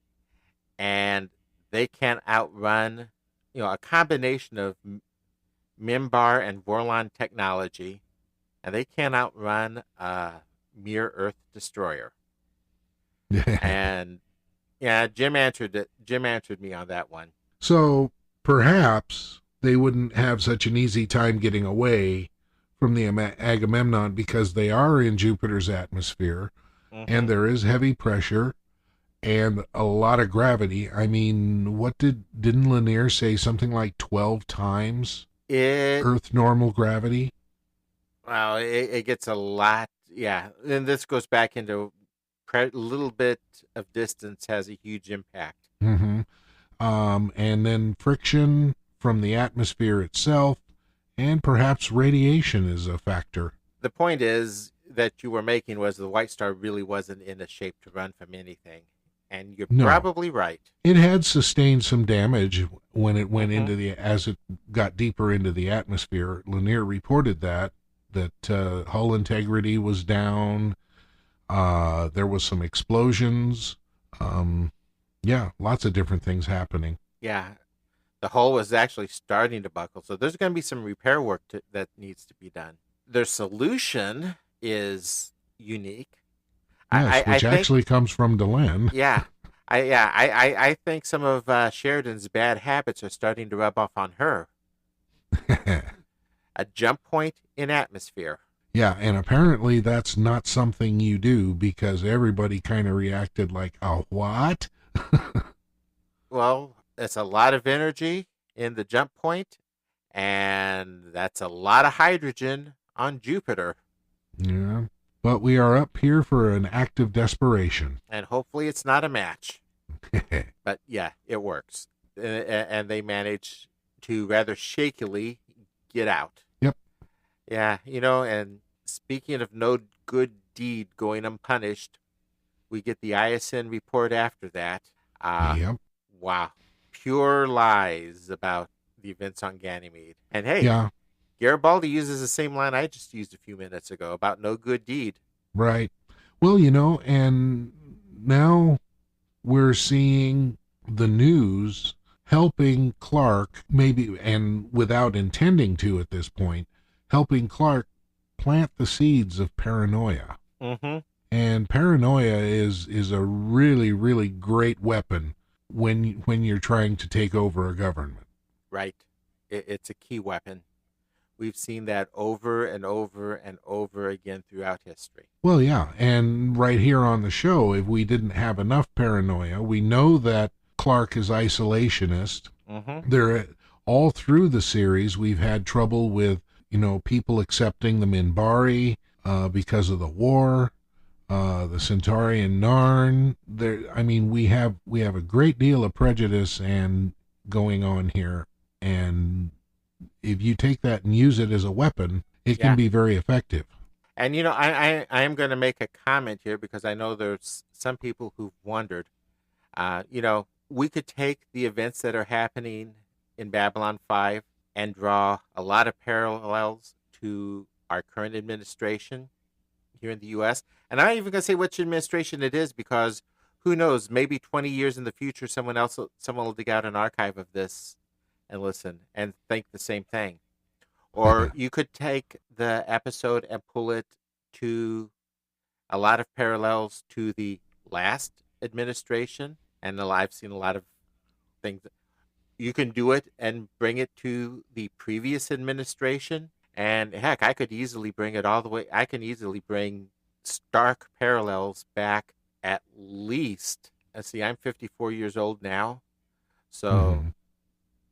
and they can't outrun, a combination of Mimbar and Vorlon technology, and they can't outrun a mere Earth destroyer. And yeah, Jim answered me on that one. So perhaps they wouldn't have such an easy time getting away from the Agamemnon because they are in Jupiter's atmosphere, and there is heavy pressure and a lot of gravity. I mean, didn't Lanier say something like 12 times Earth normal gravity? Well, it gets a lot. Yeah, and this goes back into a little bit of distance has a huge impact. And then friction from the atmosphere itself, and perhaps radiation is a factor. The point is that you were making was the White Star really wasn't in a shape to run from anything. And you're probably right. It had sustained some damage when it went as it got deeper into the atmosphere. Lanier reported that hull integrity was down. There was some explosions. Lots of different things happening. Yeah. The hull was actually starting to buckle. So there's going to be some repair work that needs to be done. Their solution is unique. Yes, which actually comes from Delenn. Yeah. I think some of Sheridan's bad habits are starting to rub off on her. A jump point in atmosphere. Yeah, and apparently that's not something you do because everybody kind of reacted like, "A what?" Well, it's a lot of energy in the jump point, and that's a lot of hydrogen on Jupiter. Yeah, but we are up here for an act of desperation. And hopefully it's not a match. But yeah, it works. And they manage to rather shakily get out. Yep. Yeah, and speaking of no good deed going unpunished, we get the ISN report after that. Yep. Wow. Pure lies about the events on Ganymede. And hey, yeah. Garibaldi uses the same line I just used a few minutes ago about no good deed. Right. Well, and now we're seeing the news helping Clark, maybe, and without intending to at this point, helping Clark plant the seeds of paranoia. And paranoia is a really, really great weapon when you're trying to take over a government. Right. It's a key weapon. We've seen that over and over and over again throughout history. Well, yeah, and right here on the show, if we didn't have enough paranoia, we know that Clark is isolationist. Mm-hmm. There, all through the series, we've had trouble with, people accepting the Minbari because of the war, the Centauri and Narn. We have a great deal of prejudice and going on here, and if you take that and use it as a weapon, it can be very effective. And, I am going to make a comment here because I know there's some people who've wondered, we could take the events that are happening in Babylon 5 and draw a lot of parallels to our current administration here in the U.S. And I'm not even going to say which administration it is because who knows, maybe 20 years in the future, someone will dig out an archive of this and listen and think the same thing. Or you could take the episode and pull it to a lot of parallels to the last administration. And I've seen a lot of things. You can do it and bring it to the previous administration. And heck, I could easily bring it all the way. I can easily bring stark parallels back at least. Let's see, I'm 54 years old now. So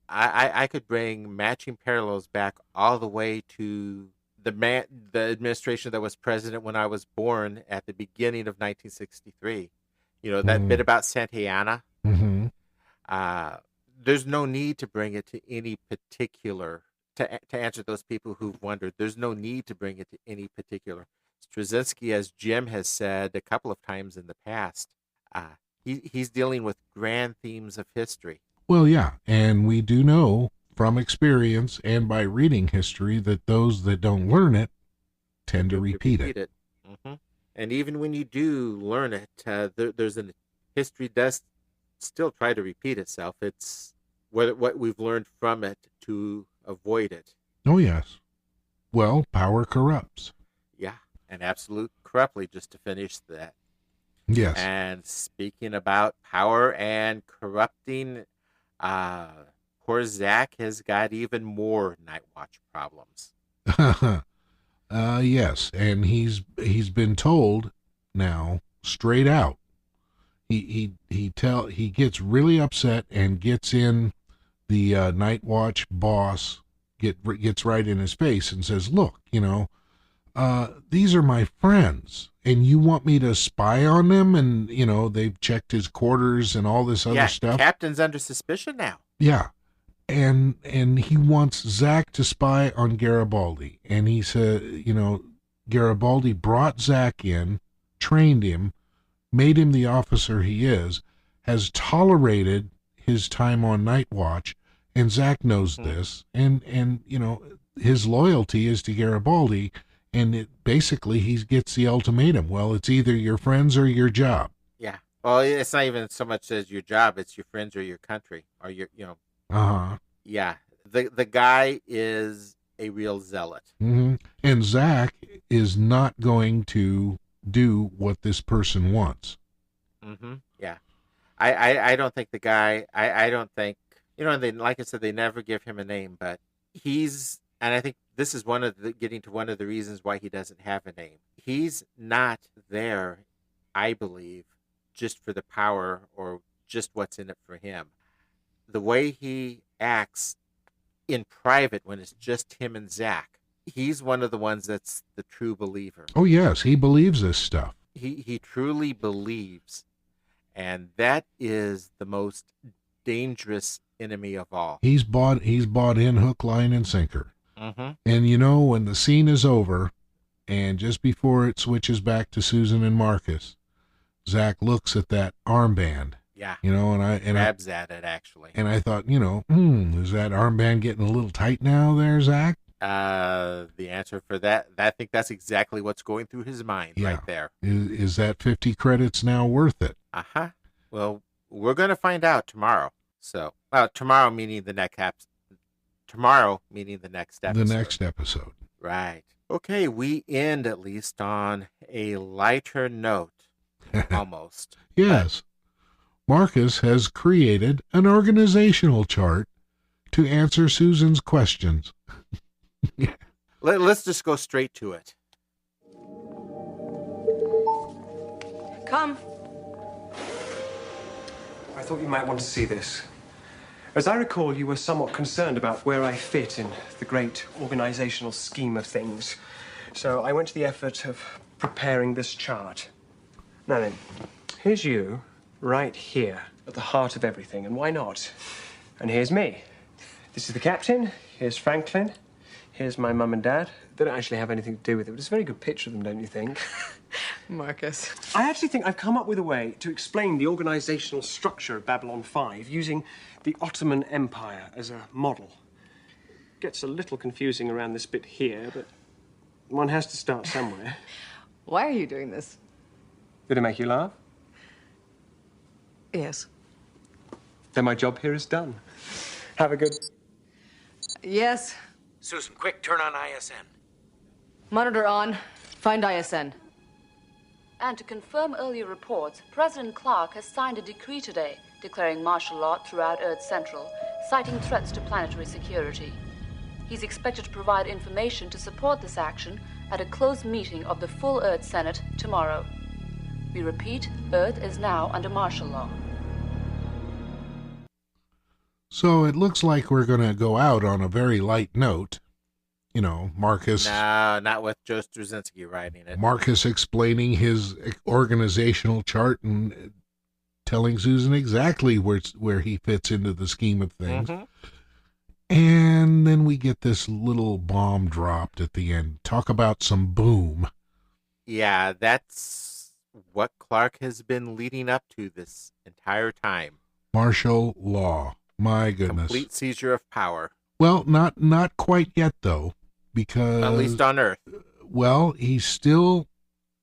I could bring matching parallels back all the way to the administration that was president when I was born at the beginning of 1963. That bit about Santa Ana. Mm-hmm. There's no need to bring it to any particular, to answer those people who've wondered, there's no need to bring it to any particular. Straczynski, as Jim has said a couple of times in the past, he's dealing with grand themes of history. Well, yeah, and we do know from experience and by reading history that those that don't learn it tend to repeat it. Mm-hmm. And even when you do learn it, history does still try to repeat itself. It's what we've learned from it to avoid it. Oh, yes. Well, power corrupts. Yeah, and absolute corruptly, just to finish that. Yes. And speaking about power and corrupting, poor Zack has got even more Nightwatch problems. Yes, and he's been told now straight out. He gets really upset and gets in the Nightwatch boss gets right in his face and says, "Look, these are my friends, and you want me to spy on them?" And they've checked his quarters and all this other stuff. Captain's under suspicion now. Yeah. And he wants Zack to spy on Garibaldi. And he said, Garibaldi brought Zack in, trained him, made him the officer he is, has tolerated his time on Nightwatch, and Zack knows this. And his loyalty is to Garibaldi, and basically he gets the ultimatum. Well, it's either your friends or your job. Yeah. Well, it's not even so much as your job, it's your friends or your country or your, Uh-huh. Yeah, the guy is a real zealot. Mm-hmm. And Zack is not going to do what this person wants. Mm-hmm. Yeah, I don't think the guy. I don't think They, like I said, they never give him a name, but and I think this is getting to one of the reasons why he doesn't have a name. He's not there, I believe, just for the power or just what's in it for him. The way he acts in private when it's just him and Zack, he's one of the ones that's the true believer. Oh, yes, he believes this stuff. He truly believes, and that is the most dangerous enemy of all. He's bought in hook, line, and sinker. Mm-hmm. And when the scene is over, and just before it switches back to Susan and Marcus, Zack looks at that armband. Yeah. And grabs at it, actually. And I thought, is that armband getting a little tight now there, Zack? The answer for that, I think that's exactly what's going through his mind right there. Is that 50 credits now worth it? Uh-huh. Well, we're going to find out tomorrow. So, tomorrow meaning the next episode. The next episode. Right. Okay, we end at least on a lighter note, almost. Yes. Marcus has created an organizational chart to answer Susan's questions. Let's just go straight to it. Come. I thought you might want to see this. As I recall, you were somewhat concerned about where I fit in the great organizational scheme of things. So I went to the effort of preparing this chart. Now then, here's you, right here, at the heart of everything, and why not? And here's me. This is the captain, here's Franklin, here's my mum and dad. They don't actually have anything to do with it, but it's a very good picture of them, don't you think? Marcus. I actually think I've come up with a way to explain the organizational structure of Babylon 5 using the Ottoman Empire as a model. Gets a little confusing around this bit here, but one has to start somewhere. Why are you doing this? Did it make you laugh? Yes. Then my job here is done. Have a good... Yes. Susan, quick, turn on ISN. Monitor on. Find ISN. And to confirm earlier reports, President Clark has signed a decree today declaring martial law throughout Earth Central, citing threats to planetary security. He's expected to provide information to support this action at a closed meeting of the full Earth Senate tomorrow. We repeat, Earth is now under martial law. So it looks like we're going to go out on a very light note. You know, Marcus... No, not with Joe Straczynski writing it. Marcus explaining his organizational chart and telling Susan exactly where he fits into the scheme of things. Mm-hmm. And then we get this little bomb dropped at the end. Talk about some boom. Yeah, that's what Clark has been leading up to this entire time. Martial law. My goodness. Complete seizure of power. Well, not quite yet, though, because... At least on Earth. Well, he's still,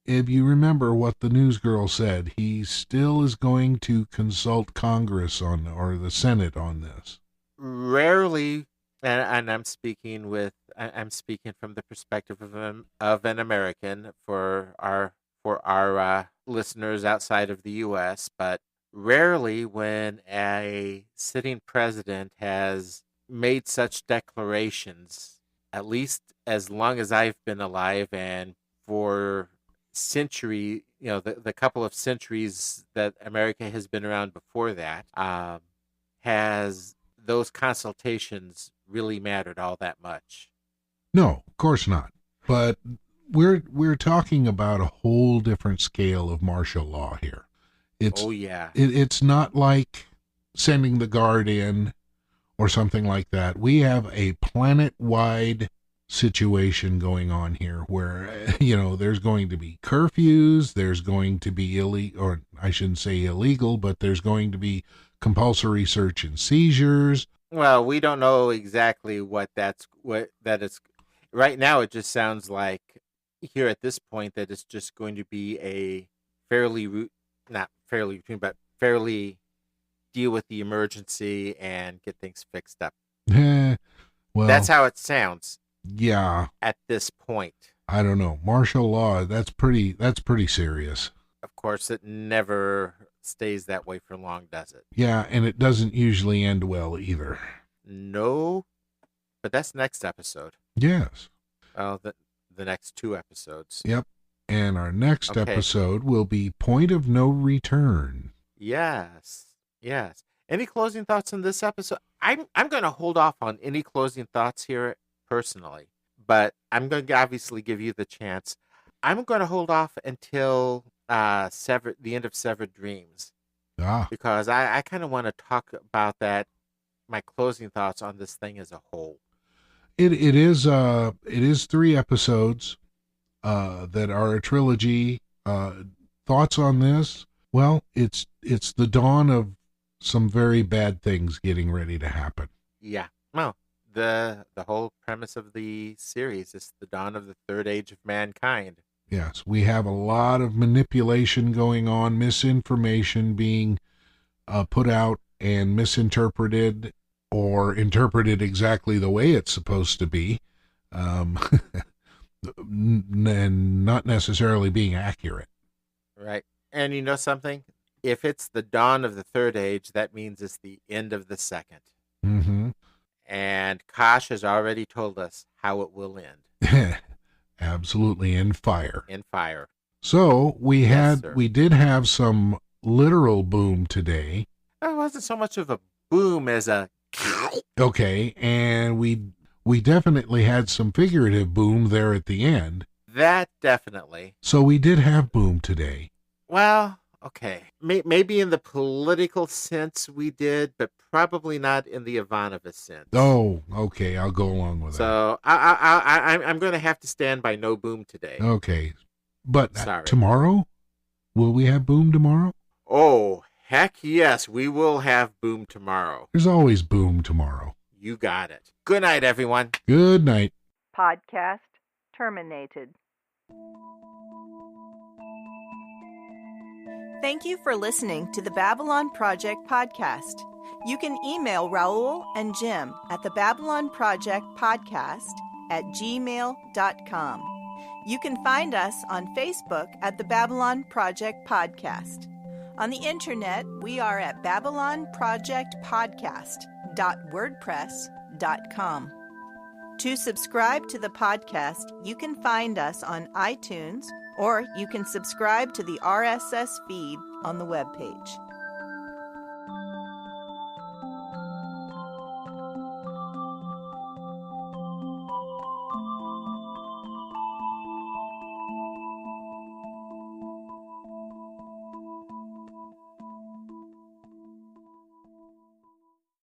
if you remember what the news girl said, he still is going to consult Congress or the Senate on this. Rarely, and I'm speaking from the perspective of an American for our listeners outside of the U.S., but rarely when a sitting president has made such declarations, at least as long as I've been alive, and for century, the couple of centuries that America has been around before that, has those consultations really mattered all that much? No, of course not. But we're talking about a whole different scale of martial law here. It's not like sending the guard in or something like that. We have a planet-wide situation going on here where, there's going to be curfews, there's going to be or I shouldn't say illegal, but there's going to be compulsory search and seizures. Well, we don't know exactly what that is. Right now, it just sounds like here at this point that it's just going to be a fairly deal with the emergency and get things fixed up. Well, that's how it sounds. Yeah. At this point, I don't know. Martial law, that's pretty serious. Of course, it never stays that way for long, does it? Yeah, and it doesn't usually end well either. No, but that's next episode. Yes. Well, the next 2 episodes. Yep. And our next episode will be Point of No Return. Yes. Any closing thoughts on this episode? I'm going to hold off on any closing thoughts here personally, but I'm going to obviously give you the chance. I'm going to hold off until the end of Severed Dreams. Because I kind of want to talk about that, my closing thoughts on this thing as a whole. It is 3 episodes that are a trilogy. Thoughts on this? Well, it's the dawn of some very bad things getting ready to happen. Yeah. Well, the whole premise of the series is the dawn of the third age of mankind. Yes, we have a lot of manipulation going on, misinformation being put out and misinterpreted or interpreted exactly the way it's supposed to be. and not necessarily being accurate. Right. And you know something? If it's the dawn of the third age, that means it's the end of the second. Mm-hmm. And Kosh has already told us how it will end. Absolutely, in fire. In fire. So we Yes, sir. we did have some literal boom today. It wasn't so much of a boom as a... Okay, and we definitely had some figurative boom there at the end. That definitely. So we did have boom today. Well, okay. Maybe in the political sense we did, but probably not in the Ivanova sense. Oh, okay, I'll go along with that. So I'm going to have to stand by no boom today. Okay, but Sorry. tomorrow? Will we have boom tomorrow? Oh, heck yes, we will have boom tomorrow. There's always boom tomorrow. You got it. Good night, everyone. Good night. Podcast terminated. Thank you for listening to the Babylon Project podcast. You can email Raul and Jim at the Babylon Project podcast at gmail.com. You can find us on Facebook at the Babylon Project Podcast. On the internet, we are at babylonprojectpodcast.wordpress.com. To subscribe to the podcast, you can find us on iTunes, or you can subscribe to the RSS feed on the webpage.